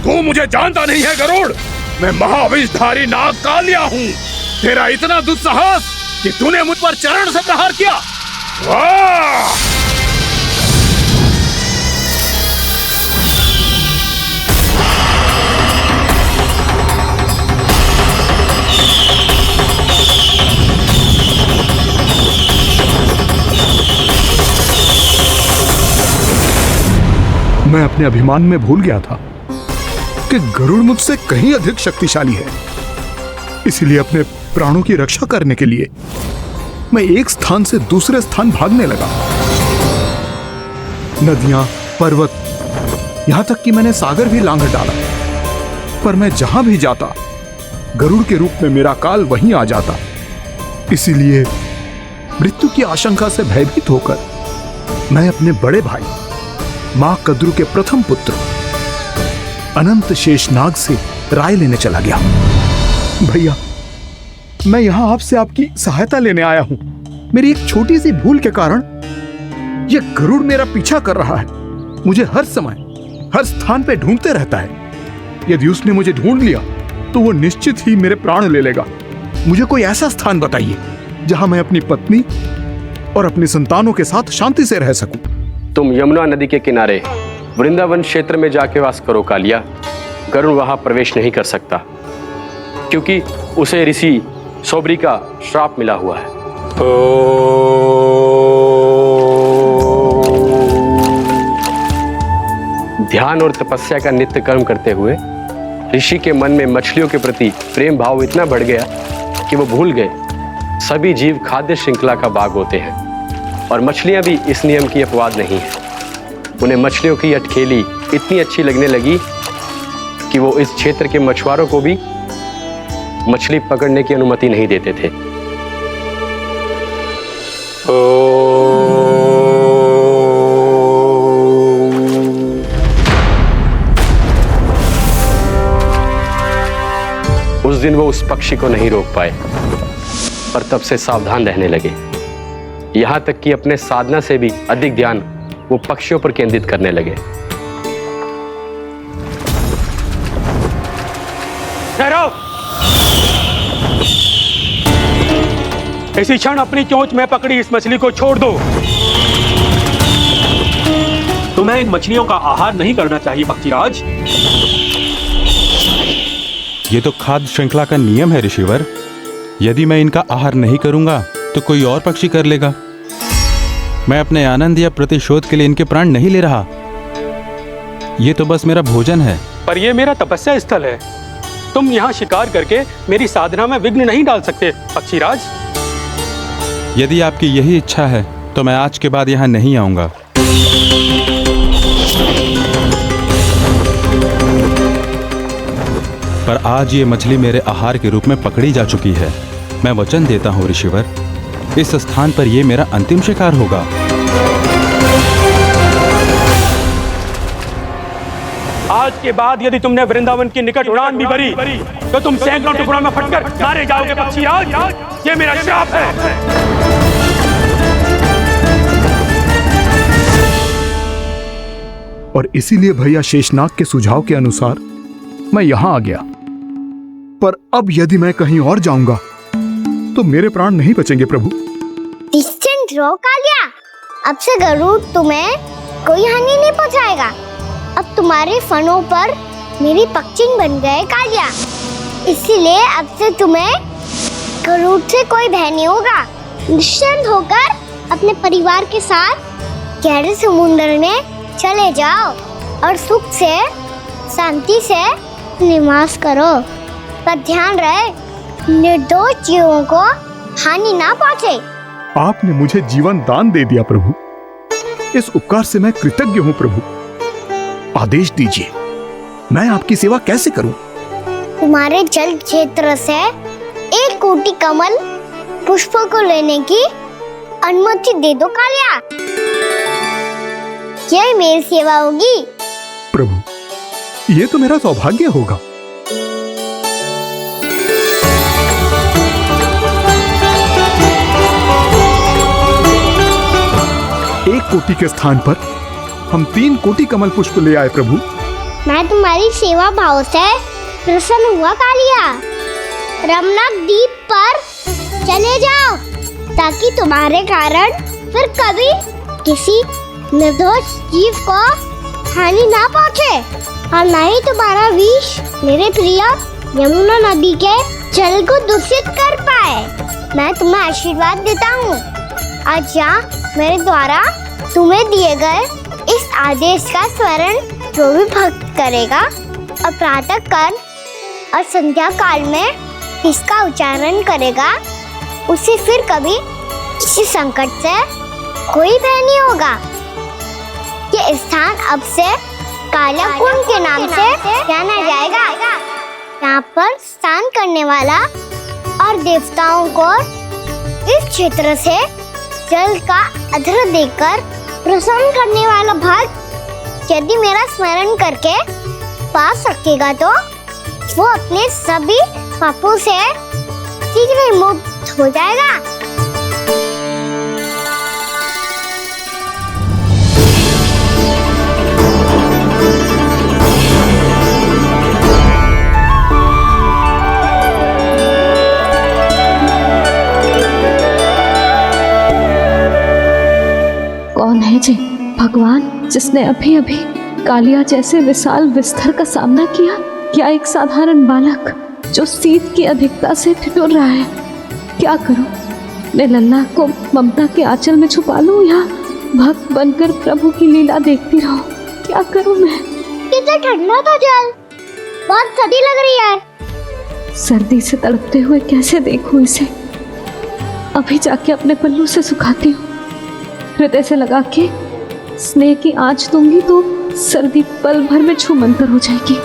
तू मुझे जानता नहीं है गरुड़, मैं महाविषधारी नाग कालिया हूँ। तेरा इतना दुस्साहस कि तूने मुझ पर चरण से प्रहार किया। मैं अपने अभिमान में भूल गया था कि गरुड़ मुझसे कहीं अधिक शक्तिशाली है। इसलिए अपने प्राणों की रक्षा करने के लिए मैं एक स्थान से दूसरे स्थान भागने लगा। नदियां, पर्वत, यहां तक कि मैंने सागर भी लांघ डाला, पर मैं जहां भी जाता गरुड़ के रूप में मेरा काल वहीं आ जाता। इसीलिए मृत्यु की आशंका से भयभीत होकर मैं अपने बड़े भाई मां कद्रु के प्रथम पुत्र अनंत शेषनाग से राय लेने चला गया। भैया, मैं यहाँ आपसे आपकी सहायता लेने आया हूँ। मेरी एक छोटी सी भूल के कारण यह गरुड़ मेरा पीछा कर रहा है। मुझे हर समय, हर स्थान पे ढूंढते रहता है। यदि उसने मुझे ढूंढ लिया तो वो निश्चित ही मेरे प्राण ले लेगा। मुझे कोई ऐसा स्थान बताइए जहां मैं अपनी पत्नी और अपनी संतानों के साथ शांति से रह सकूं। तुम यमुना नदी के किनारे वृंदावन क्षेत्र में जाके वास करो कालिया। गरुड़ वहां प्रवेश नहीं कर सकता क्योंकि उसे ऋषि सोबरी का श्राप मिला हुआ है। ध्यान और तपस्या का नित्य कर्म करते हुए ऋषि के मन में मछलियों के प्रति प्रेम भाव इतना बढ़ गया कि वो भूल गए सभी जीव खाद्य श्रृंखला का भाग होते हैं और मछलियां भी इस नियम की अपवाद नहीं है। उन्हें मछलियों की अटखेली इतनी अच्छी लगने लगी कि वो इस क्षेत्र के मछुआरों को भी मछली पकड़ने की अनुमति नहीं देते थे। उस दिन वो उस पक्षी को नहीं रोक पाए पर तब से सावधान रहने लगे। यहां तक कि अपने साधना से भी अधिक ध्यान वो पक्षियों पर केंद्रित करने लगे। ठहरो! इसी क्षण अपनी चोंच में पकड़ी इस मछली को छोड़ दो। तुम्हें इन मछलियों का आहार नहीं करना चाहिए पक्षीराज। ये तो खाद्य श्रृंखला का नियम है ऋषिवर। यदि मैं इनका आहार नहीं करूंगा तो कोई और पक्षी कर लेगा। मैं अपने आनंद या प्रतिशोध के लिए इनके प्राण नहीं ले रहा। ये तो बस मेरा भोजन है। पर यह मेरा तपस्या स्थल है। तुम यहाँ शिकार करके मेरी साधना में विघ्न नहीं डाल सकते पक्षीराज। यदि आपकी यही इच्छा है तो मैं आज के बाद यहाँ नहीं आऊंगा। पर आज ये मछली मेरे आहार के रूप में पकड़ी जा चुकी है। मैं वचन देता हूँ ऋषिवर, इस स्थान पर ये मेरा अंतिम शिकार होगा। आज के बाद यदि तुमने वृंदावन की निकट उड़ान भी भरी तो तुम सैकड़ों टुकड़ों में फटकर मारे जाओगे पक्षीराज। ये मेरा श्राप है। और इसीलिए भैया शेषनाग के सुझाव के अनुसार मैं यहां आ गया। पर अब यदि मैं कहीं और जाऊंगा तो मेरे प्राण नहीं बचेंगे प्रभु। डिस्टेंट रहो कालिया। अब से गरुड़ तुम्हें कोई हानि नहीं पहुंचाएगा। अब तुम्हारे फनों पर मेरी पक्षिंग बन गए कालिया। इसीलिए अब से तुम्हें गरुड़ से कोई भय नहीं होगा। निश्चिंत होकर अपने परिवार के साथ गहरे समुद्र में चले जाओ और सुख से शांति से निवास करो। पर ध्यान रहे निर्दोष जीवों को हानि ना पहुंचे। आपने मुझे जीवन दान दे दिया प्रभु। इस उपकार से मैं कृतज्ञ हूँ प्रभु। आदेश दीजिए, मैं आपकी सेवा कैसे करूं? तुम्हारे जल क्षेत्र से 1 कोटि कमल पुष्पों को लेने की अनुमति दे दो कालिया। यही मेरी सेवा होगी। प्रभु, ये तो मेरा सौभाग्य होगा। एक कोटि के स्थान पर हम 3 कोटि कमल पुष्प ले आए प्रभु। मैं तुम्हारी सेवा भाव से प्रसन्न हुआ कालिया। रमनाक द्वीप पर चले जाओ ताकि तुम्हारे कारण फिर कभी किसी निर्दोष जीव को हानि ना पहुंचे और न ही तुम्हारा विष मेरे प्रिय यमुना नदी के जल को दूषित कर पाए। मैं तुम्हें आशीर्वाद देता हूँ। आज यहाँ मेरे द्वारा तुम्हें दिए गए इस आदेश का स्मरण जो भी भक्त करेगा और प्रातः काल और संध्या काल में इसका उच्चारण करेगा उसे फिर कभी किसी संकट से कोई भय नहीं होगा। ये स्थान अब से कालिया कुंड के नाम से जाना जाएगा। यहाँ पर स्नान करने वाला और देवताओं को इस क्षेत्र से जल का अर्घ्य देकर प्रसन्न करने वाला भक्त यदि मेरा स्मरण करके पा सकेगा तो वो अपने सभी पापों से शीघ्र ही मुक्त हो जाएगा। कौन है जी भगवान जिसने अभी अभी कालिया जैसे विशाल विस्तर का सामना किया, या एक साधारण बालक जो शीत की अधिकता से ठिठुर रहा है? क्या करूं? मैं लल्ला को ममता के आंचल में छुपा लूं या भक्त बनकर प्रभु की लीला देखती रहूं? क्या करूं मैं? कितना ठंडा था जल, बहुत सर्दी लग रही है। सर्दी से तड़पते हुए कैसे देखूं इसे? अभी जाके अपने पल्लू से सुखाती हूँ, हृदय से लगा के स्नेह की आंच दूंगी तो सर्दी पल भर में छूमंतर हो जाएगी।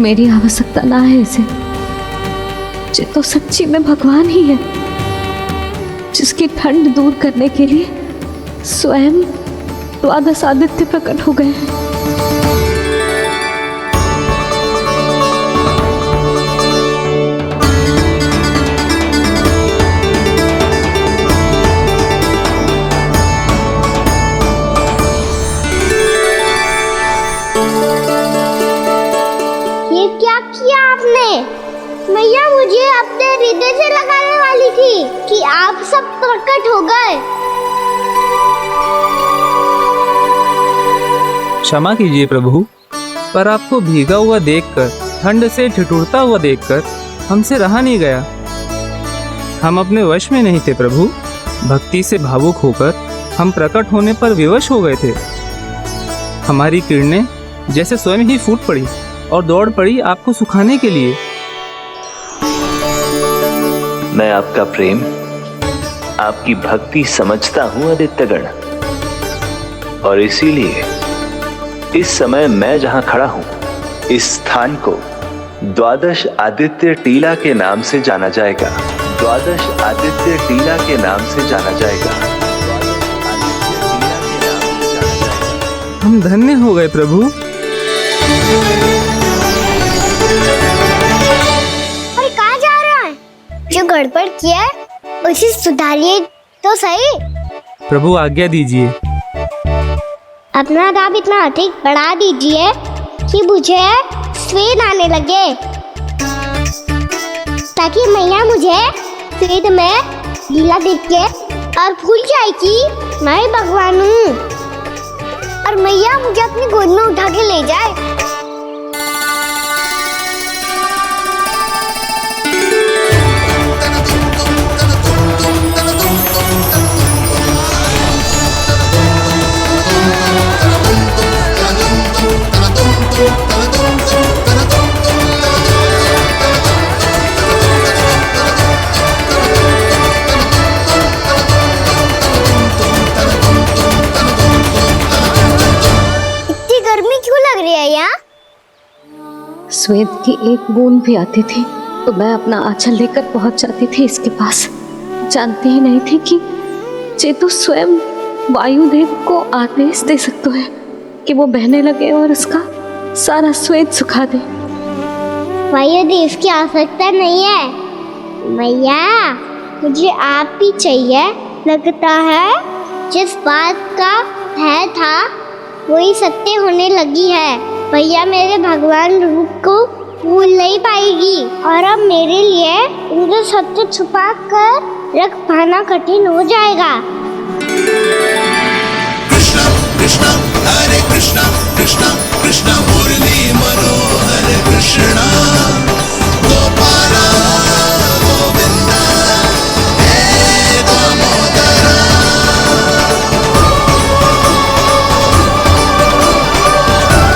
मेरी आवश्यकता ना है इसे, ये तो सच्ची में भगवान ही है, जिसकी ठंड दूर करने के लिए स्वयं द्वादश आदित्य प्रकट हो गए हैं। मैया मुझे अपने हृदय से लगाने वाली थी कि आप सब प्रकट हो गए। क्षमा कीजिए प्रभु, पर आपको भीगा हुआ देखकर, ठंड से ठिठुरता हुआ देखकर हमसे रहा नहीं गया। हम अपने वश में नहीं थे प्रभु। भक्ति से भावुक होकर हम प्रकट होने पर विवश हो गए थे। हमारी किरणें जैसे स्वयं ही फूट पड़ी और दौड़ पड़ी आपको सुखाने के लिए। मैं आपका प्रेम, आपकी भक्ति समझता हूं आदित्यगण, और इसीलिए इस समय मैं जहां खड़ा हूं, इस स्थान को द्वादश आदित्य टीला के नाम से जाना जाएगा। द्वादश आदित्य टीला के नाम से जाना जाएगा। हम धन्य हो गए प्रभु। अरे कहाँ जा रहा है? जो गड़बड़ किया उसे सुधारिए तो सही। प्रभु आज्ञा दीजिए। अपना दाब इतना अधिक बढ़ा दीजिए कि मुझे स्वेद आने लगे, ताकि मैया मुझे स्वेद में लीला देख के और भूल जाए कि मैं ही भगवान हूँ, और मैया मुझे अपनी गोद में उठा के ले जाए। स्वेद की एक बूंद भी आती थी तो मैं अपना आंचल लेकर पहुंच जाती थी इसके पास। जानती ही नहीं थी कि चेतु स्वयं वायुदेव को आदेश दे सकते हैं कि वो बहने लगे और उसका सारा स्वेद सुखा दे। वायुदेव की आवश्यकता नहीं है मैया, मुझे आप ही चाहिए। लगता है जिस बात का भय था वही सत्य होने लगी है। भैया मेरे भगवान रूप को भूल नहीं पाएगी, और अब मेरे लिए उनके सत्य छुपा कर रख पाना कठिन हो जाएगा। कृष्णा कृष्णा हरे कृष्णा कृष्णा कृष्णा मुरली मनोहर कृष्णा गोपाला गोविंदा हे दामोदरा। 3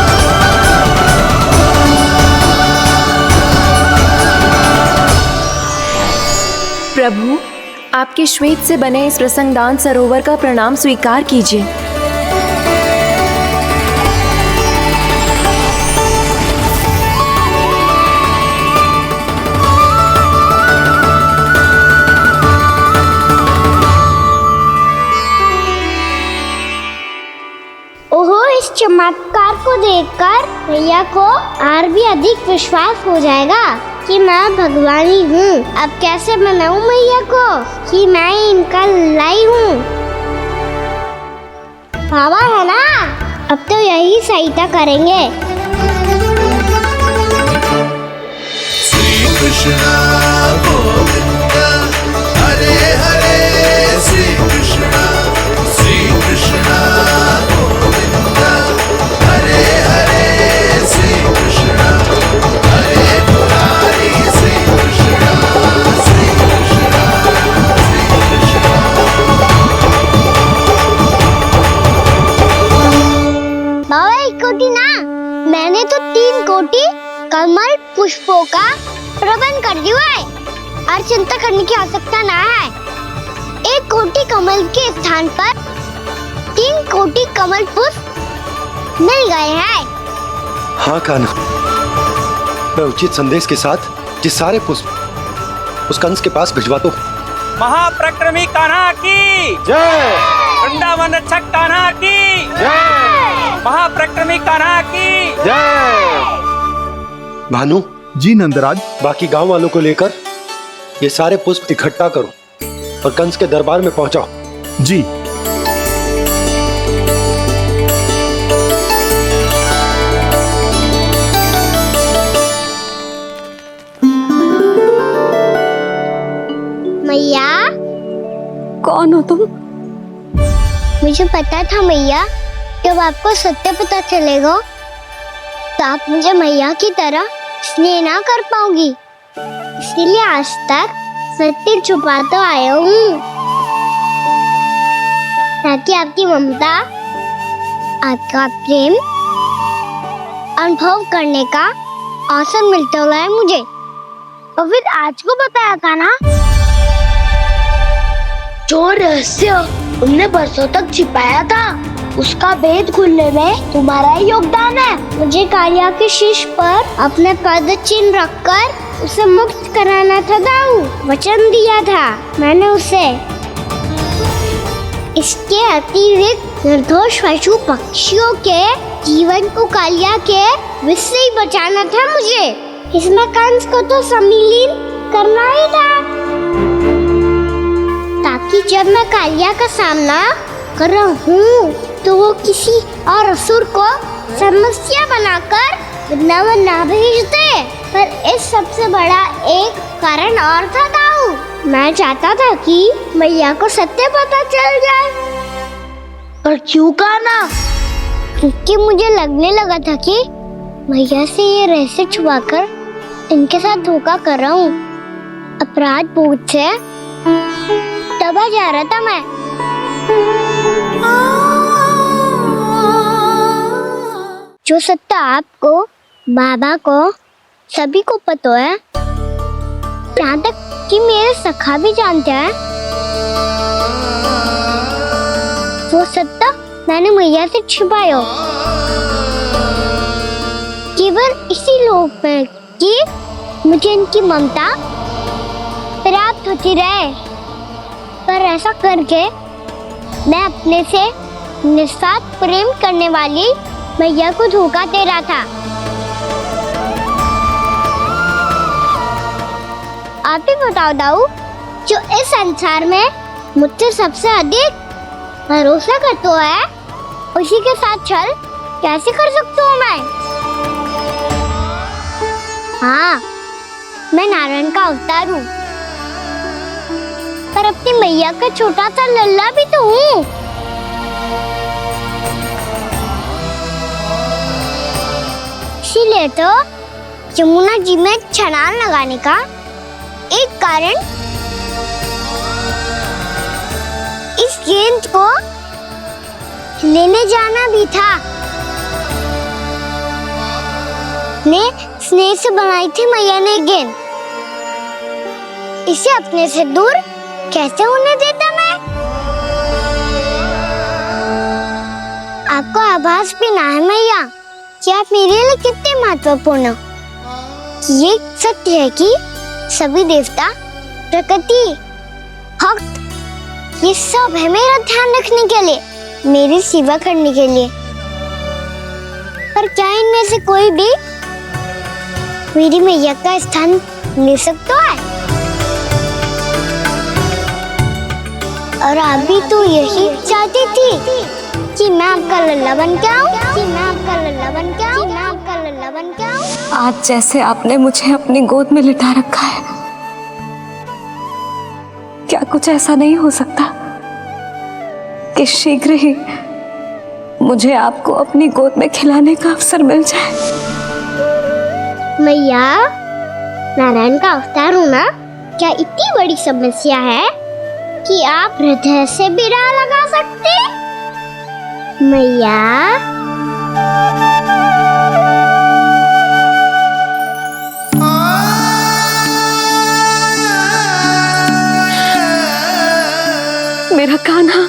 आपके श्वेत से बने इस प्रसंगदान सरोवर का प्रणाम स्वीकार कीजिए। ओहो, इस चमत्कार को देखकर भैया को और भी अधिक विश्वास हो जाएगा कि मैं भगवानी हूँ। अब कैसे मनाऊं मैया को कि मैं इनका लाई हूँ। बाबा है ना, अब तो यही सहायता करेंगे। श्री कृष्ण गोविंद हरे हरे, श्री कृष्ण गोविंद हरे हरे, श्री कृष्ण हरे मुरारी, श्री कृष्ण श्री कृष्ण श्री कृष्ण। बाबा एक कोटी ना, मैंने तो 3 कोटी कमल पुष्पों का प्रबंध कर दिया है और चिंता करने की आवश्यकता ना है। 1 कोटी कमल के स्थान पर 3 कोटी कमल पुष्प मिल गए हैं। हाँ कान्हा, मैं उचित संदेश के साथ ये सारे पुष्प उस कंस के पास भिजवा दो। महाप्रक्रमी कान्हा की जय, वृंदावन रक्षक कान्हा की जय, महाप्रक्रमी कान्हा की जय। भानु जी नंदराज, बाकी गांव वालों को लेकर ये सारे पुष्प इकट्ठा करो और कंस के दरबार में पहुंचाओ। जी। मैया, कौन हो तुम? मुझे पता था मैया, जब आपको सत्य पता चलेगा तो आप मुझे मैया की तरह स्नेह ना कर पाओगी, इसलिए आज तक सत्य छुपाता आया हूँ ताकि आपकी ममता, आपका प्रेम अनुभव करने का अवसर मिलता है मुझे। और फिर आज को बताया था ना, जो रहस्य तुमने बरसों तक छिपाया था उसका भेद खुलने में तुम्हारा ही योगदान है। मुझे कालिया के शीश पर अपने पद चिन्ह रखकर उसे मुक्त कराना था दाऊ, वचन दिया था मैंने उसे। इसके अतिरिक्त निर्दोष पशु पक्षियों के जीवन को कालिया के विष से ही बचाना था मुझे। इसमें कंस को तो सम्मिलित करना ही था ताकि जब मैं कालिया का सामना कर रहा हूँ तो वो किसी और असुर को समस्या बनाकर वृंदावन ना भेज दे। पर इस सबसे बड़ा एक कारण और था दाऊ, मैं चाहता था कि मैया को सत्य पता चल जाए। पर क्यों कहा ना? क्योंकि मुझे लगने लगा था कि मैया से ये रहस्य छुपाकर इनके साथ धोखा कर रहा हूँ। अपराध बोध से दबा जा रहा था मैं। जो सत्य आपको, बाबा को, सभी को पता है, यहाँ तक कि मेरे सखा भी जानते हैं, वो सत्य मैंने मैया से छिपाया केवल इसी लोक में कि मुझे इनकी ममता प्राप्त होती रहे। पर ऐसा करके मैं अपने से निस्वार्थ प्रेम करने वाली मैया को धोखा दे रहा था। आप ही बताओ दाऊ, जो इस संसार में मुझसे सबसे अधिक भरोसा करता है उसी के साथ छल कैसे कर सकता हूँ मैं? हाँ, मैं नारायण का अवतार हूँ, पर अपनी मैया का छोटा सा लल्ला भी तो हूँ। इसीलिए तो यमुना जी में छलांग लगाने का एक कारण इस गेंद को लेने जाना भी था। ने स्नेह से बनाई थी मैया ने गेंद, इसे अपने से दूर कैसे होने देता मैं? आपको आभास भी ना है मैया कि आप मेरे लिए कितने महत्वपूर्ण हो। ये सत्य है कि सभी देवता, प्रकृति, भक्त, ये सब है मेरा ध्यान रखने के लिए, मेरी सेवा करने के लिए। पर क्या इनमें से कोई भी मेरी मैया का स्थान ले सकता है? और आप भी तो यही चाहती थी कि मैं आपका लल्ला बन के आऊं, कि मैं आपका लल्ला बन के आऊं, कि मैं आपका लल्ला बन के आऊं। आज जैसे आपने मुझे अपनी गोद में लिटा रखा है, क्या कुछ ऐसा नहीं हो सकता कि शीघ्र ही मुझे आपको अपनी गोद में खिलाने का अवसर मिल जाए? मैया, नारायण का अवतार होना क्या इतनी बड़ी समस्या है कि आप हृदय से भी ना लगा सकते? मैया, मेरा कान्हा,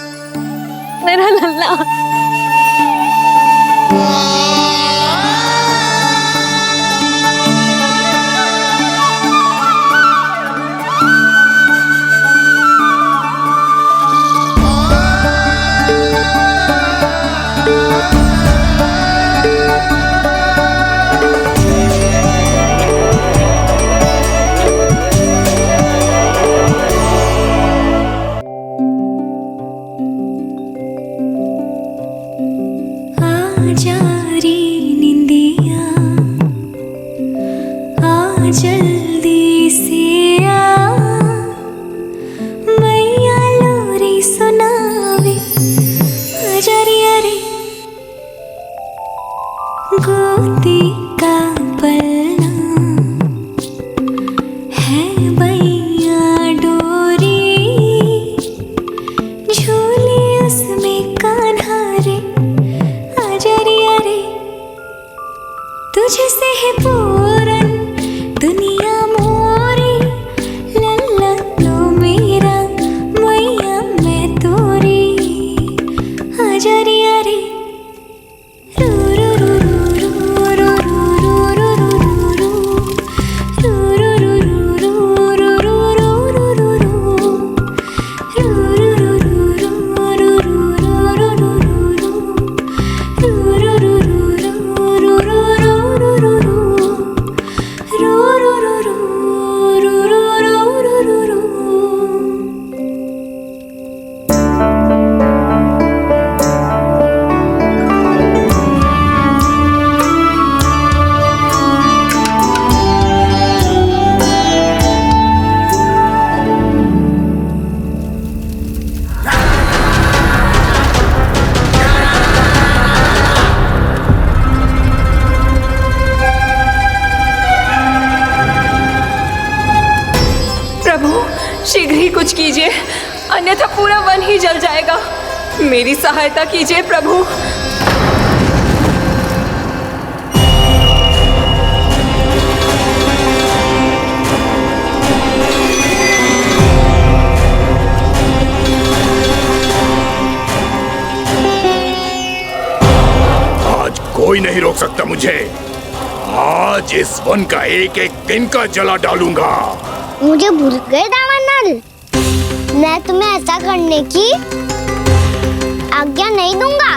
मेरा लल्ला। जल्दी से आ, मैया लोरी सुनावे अजरिया रे, गोदी का पलना है मैया डोरी, झूले उसमें कान्हा रे अजरिया रे, तुझसे है पूरन दुनिया मोरी, लल्ला तो मेरा, मैया मैं तोरी, अजरिया रे। शीघ्र ही कुछ कीजिए, अन्यथा पूरा वन ही जल जाएगा। मेरी सहायता कीजिए प्रभु। आज कोई नहीं रोक सकता मुझे। आज इस वन का एक एक दिन का जला डालूंगा। मुझे भूल गए दामनल, मैं तुम्हें ऐसा करने की आज्ञा नहीं दूंगा।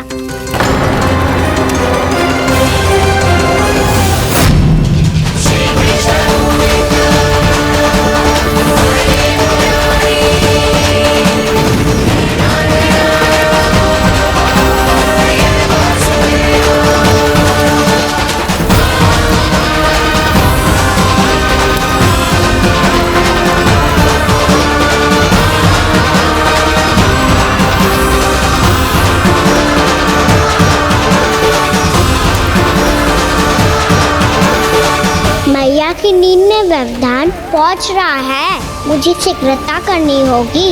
मैया की नींद में व्यवधान पहुंच रहा है, मुझे शीघ्रता करनी होगी।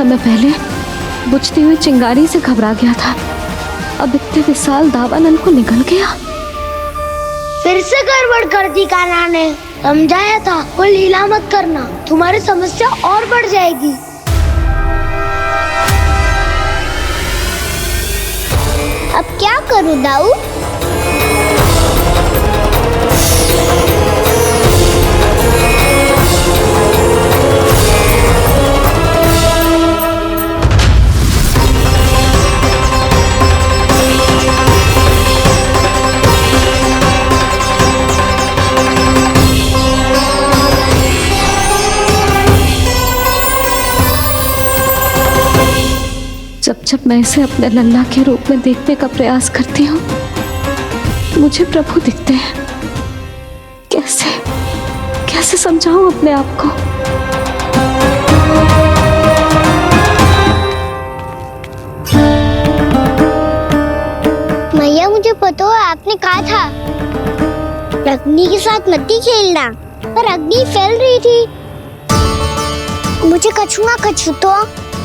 मैं पहले बुझती हुई चिंगारी से घबरा गया था, अब इतने विशाल दावानल को निगल गया। फिर से गड़बड़ कर दी कान्हा ने। समझाया था कोई लीला मत करना, तुम्हारी समस्या और बढ़ जाएगी। अब क्या करूं दाऊ? जब जब मैं इसे अपने लल्ला के रूप में देखने का प्रयास करती हूँ, मुझे प्रभु दिखते हैं। कैसे कैसे समझाऊं अपने आप को? मैया, मुझे पता है आपने कहा था अग्नि के साथ मत ही खेलना, पर अग्नि फैल रही थी। मुझे कछुआ कछु तो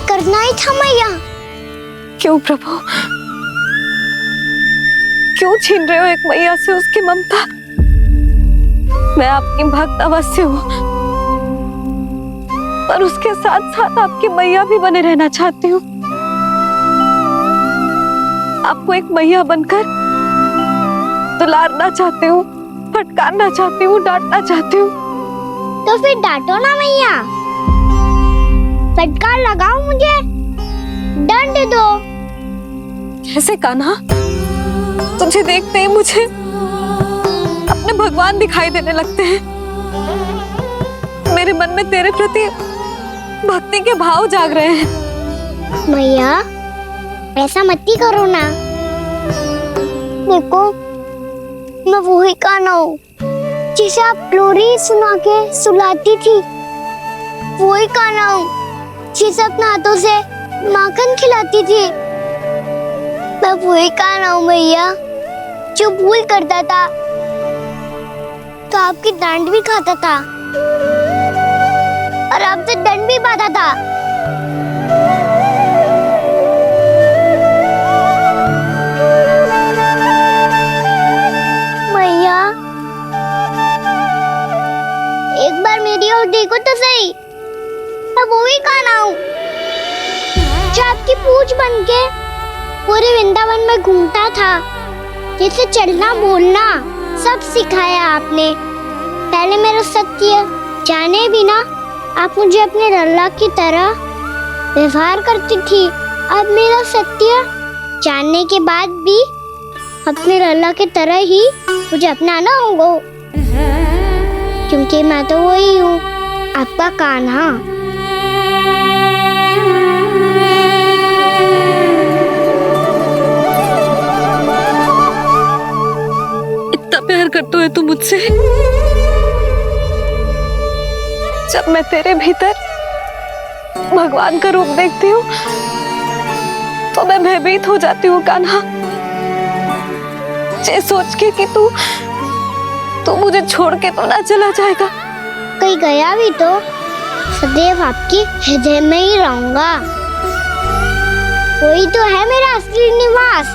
करना ही था मैया। क्यों प्रभु, क्यों छीन रहे हो एक मैया से उसकी ममता? मैं आपकी भक्त अवश्य हूँ, पर उसके साथ साथ आपकी मैया भी बने रहना चाहती हूँ। आपको एक मैया बनकर दुलारना चाहती हूँ, फटकारना चाहती हूँ, डांटना चाहती हूँ। तो फिर डांटो ना मैया, फटकार लगाओ, मुझे दंड दो। कैसे कान्हा? तुझे देखते ही मुझे अपने भगवान दिखाई देने लगते हैं। मेरे मन में तेरे प्रति भक्ति के भाव जाग रहे हैं। मैया, ऐसा मत ही करो ना। देखो, मैं वही कान्हा हूँ जिसे आप लोरी सुना के सुलाती थी। वही कान्हा हूँ जिसे अपने हाथों से माखन खिलाती थी। मैं वही कान्हा हूँ मैया, जो भूल करता था तो आपकी डांट भी खाता था और आपसे दंड भी पाता था। मैया, एक बार मेरी ओर देखो तो सही। मैं वही कान्हा हूँ जो आपकी पूछ बनके पूरे वृंदावन में घूमता था, जैसे चलना बोलना सब सिखाया आपने। पहले मेरा सत्य जाने बिना आप मुझे अपने लल्ला की तरह व्यवहार करती थी। अब मेरा सत्य जानने के बाद भी अपने लल्ला की तरह ही मुझे अपनाना होगा, क्योंकि मैं तो वही हूँ, आपका कान्हा। प्यार करते हो तुम मुझसे? जब मैं तेरे भीतर भगवान का रूप देखती हूँ तो मैं भयभीत हो जाती हूँ कान्हा, ये सोच के कि तू मुझे छोड़ के तो ना चला जाएगा। कहीं गया भी तो सदैव आपके हृदय में ही रहूंगा। वही तो है मेरा असली निवास।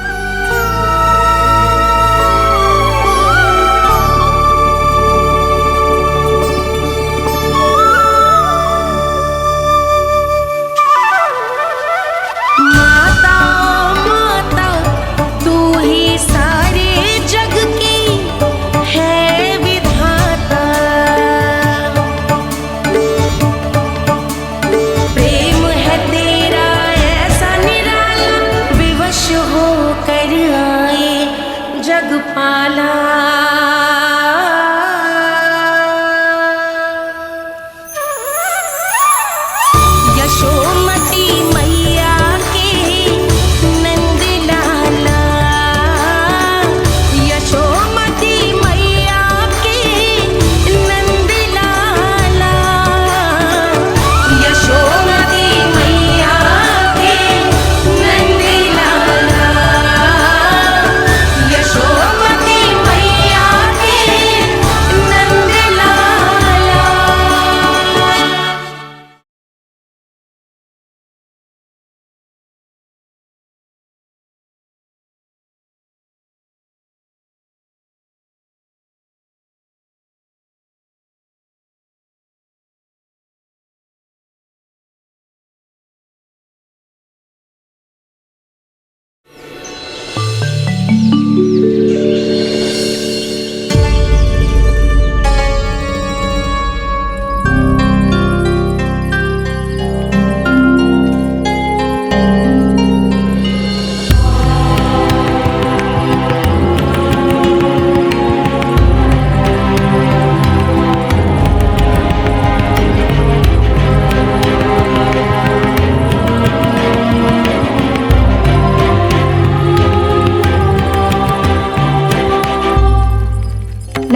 प्रेम है तेरा ऐसा निराला, विवश होकर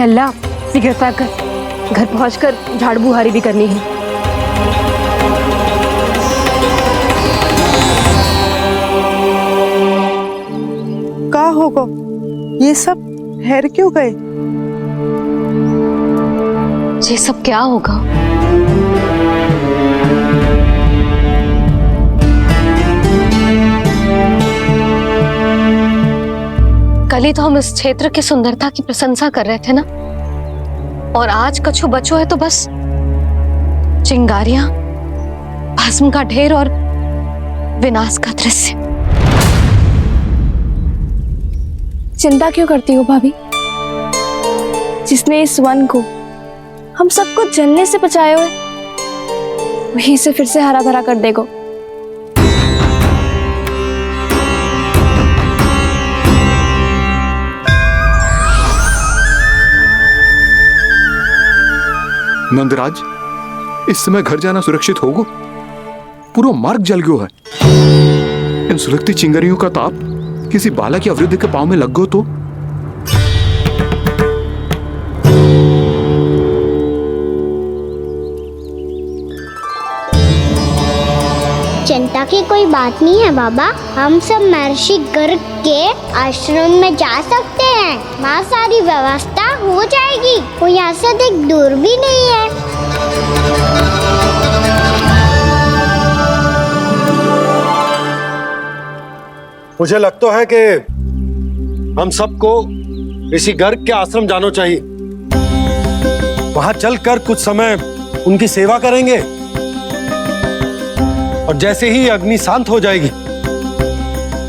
लल्ला सिगरेट पैक कर, घर पहुंचकर झाड़ बुहारी भी करनी है। का होगा? ये सब ठहर क्यों गए? ये सब क्या होगा? कल ही तो हम इस क्षेत्र की सुंदरता की प्रशंसा कर रहे थे ना, और आज कछु बचो है तो बस चिंगारियां, भस्म का ढेर और विनाश का दृश्य। चिंता क्यों करती हो भाभी? जिसने इस वन को, हम सबको जलने से बचाए हुए, वहीं से फिर से हरा भरा कर देगा। नंदराज, इस समय घर जाना सुरक्षित होगा? पूरा मार्ग जल गयो है। इन सुलगती चिंगारियों का ताप किसी बालक या वृद्ध के पांव में लग गयो तो? चिंता की कोई बात नहीं है बाबा, हम सब महर्षि गर्ग के आश्रम में जा सकते हैं। वहाँ सारी व्यवस्था हो जाएगी, वो यहाँ से अधिक दूर भी नहीं है। मुझे लगता है कि हम सबको ऋषि गर्ग के आश्रम जाना चाहिए। वहां चलकर कुछ समय उनकी सेवा करेंगे, और जैसे ही अग्नि शांत हो जाएगी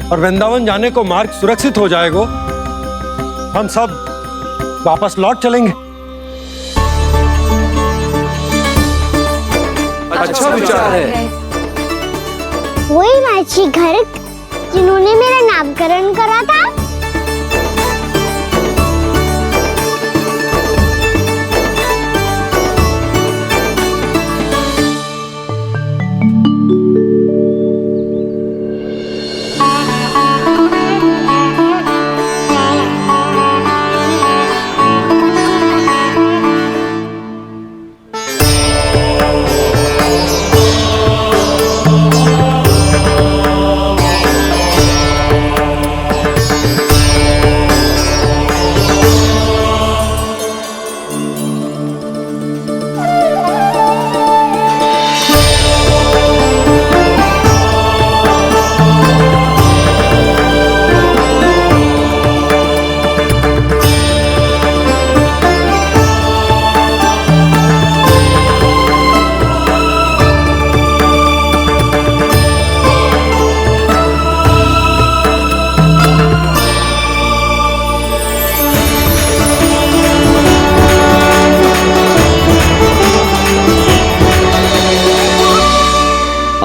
और वृंदावन जाने को मार्ग सुरक्षित हो जाएगा, हम सब वापस लौट चलेंगे। अच्छा विचार है। वही महर्षि गर्ग जिन्होंने मेरा नामकरण करा था।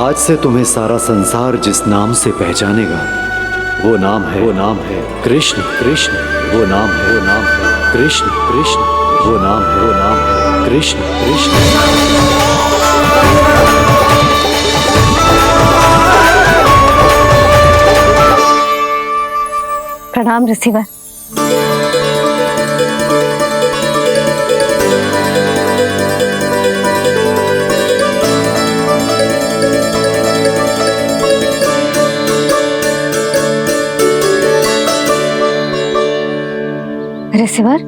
आज से तुम्हें सारा संसार जिस नाम से पहचानेगा, वो नाम है कृष्ण। कृष्ण वो नाम है कृष्ण। कृष्ण वो नाम है कृष्ण। कृष्ण। प्रणाम ऋषिवर। ऋषिवर,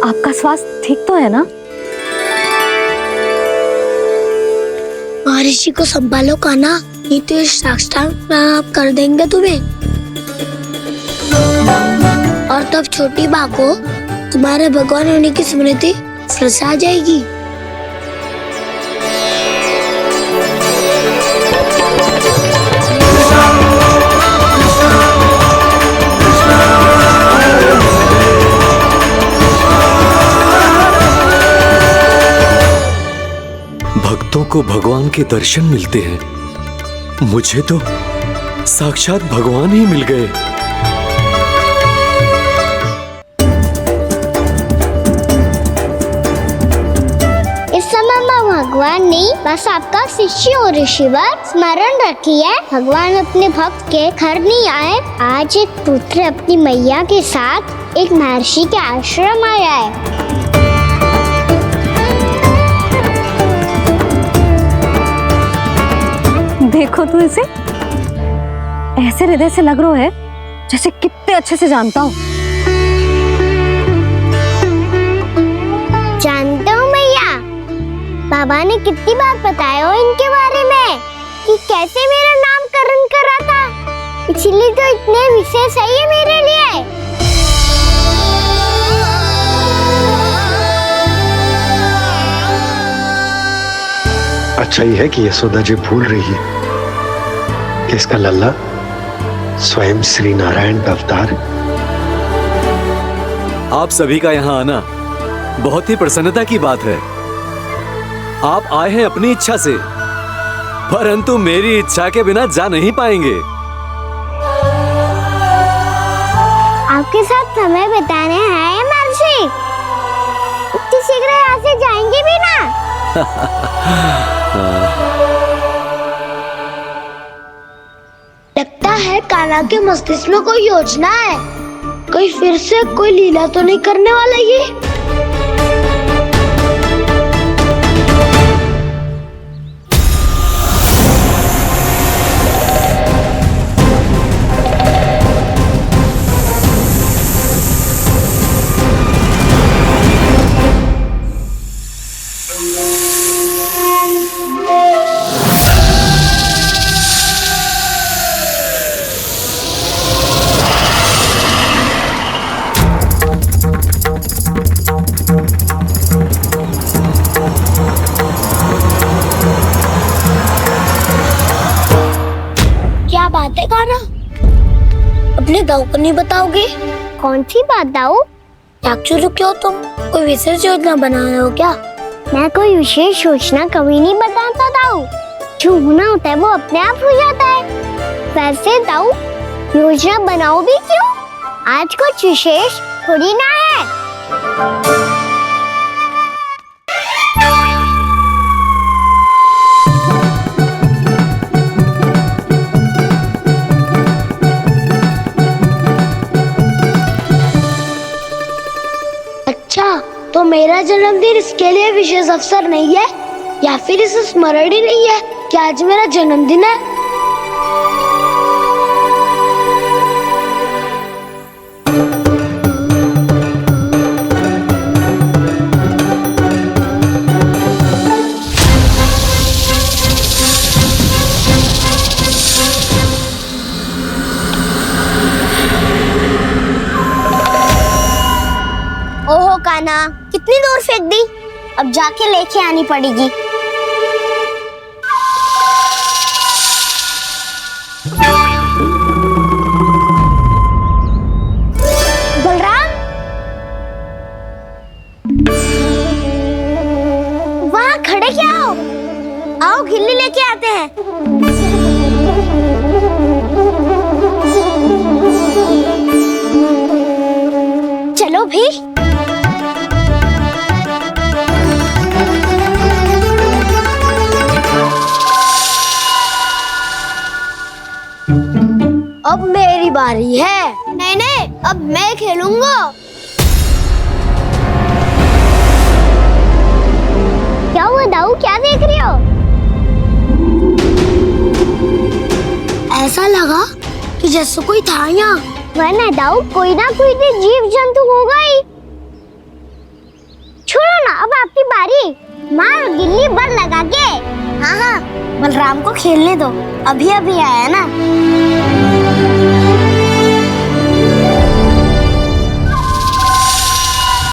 आपका स्वास्थ्य ठीक तो है ना? महर्षि को संभालो कान्हा, नहीं तो साक्षात प्राप्त कर देंगे तुम्हें। और तब छोटी बा को तुम्हारे भगवान होने की स्मृति फिर से आ जाएगी। भक्तों को भगवान के दर्शन मिलते हैं, मुझे तो साक्षात भगवान ही मिल गए। इस समय मैं वहाँ भगवान नहीं, बस आपका शिष्य हो ऋषिवर। स्मरण रखिए, भगवान अपने भक्त के घर नहीं आए। आज एक पुत्र अपनी मैया के साथ एक महर्षि के आश्रम आया है। देखो तू इसे, ऐसे हृदय से लग रहा है जैसे कितने अच्छे से जानता हूँ। जानते हो मैया, बाबा ने कितनी बार बताया हो इनके बारे में कि कैसे मेरा नामकरण करा था, इसलिए तो इतने विशेष है ये मेरे लिए। अच्छा ही है कि यशोदा जी भूल रही है कि इसका लल्ला स्वयं श्री नारायण का अवतार है। आप सभी का यहाँ आना बहुत ही प्रसन्नता की बात है। आप आए हैं अपनी इच्छा से, परंतु मेरी इच्छा के बिना जा नहीं पाएंगे। आपके साथ समय बिताने हैं महर्षि, इतनी शीघ्र यहाँ से जाएंगे भी ना? लगता है कान्हा के मस्तिष्क में कोई योजना है। कोई फिर से कोई लीला तो नहीं करने वाला ये? क्या बात है कान्हा, अपने दाऊ को नहीं बताओगे? कौन सी बात दाऊ? याक्षु क्यों, तुम कोई विशेष योजना बना रहे हो क्या? मैं कोई विशेष योजना कभी नहीं बताता दाऊ, जो होना होता है वो अपने आप हो जाता है। वैसे दाऊ, योजना बनाओ भी क्यों? आज कुछ विशेष थोड़ी ना है। तो मेरा जन्मदिन इसके लिए विशेष अवसर नहीं है, या फिर इसे स्मरण ही नहीं है कि आज मेरा जन्मदिन है? ओहो कान्हा, कितनी दूर फेंक दी, अब जाके लेके आनी पड़ेगी। बलराम, वहाँ खड़े क्या हो? आओ खिल्ली लेके आते हैं। चलो भी। अब मेरी बारी है। नहीं नहीं, अब मैं खेलूंगा। क्या हुआ दाऊ, क्या देख रही हो? ऐसा लगा कि जैसे कोई था यहाँ। वरना दाऊ, कोई ना कोई तो जीव जंतु होगा ही। छोड़ो ना, अब आपकी बारी। मार गिल्ली बर लगा के। हाँ हाँ, बलराम को खेलने दो, अभी अभी आया ना।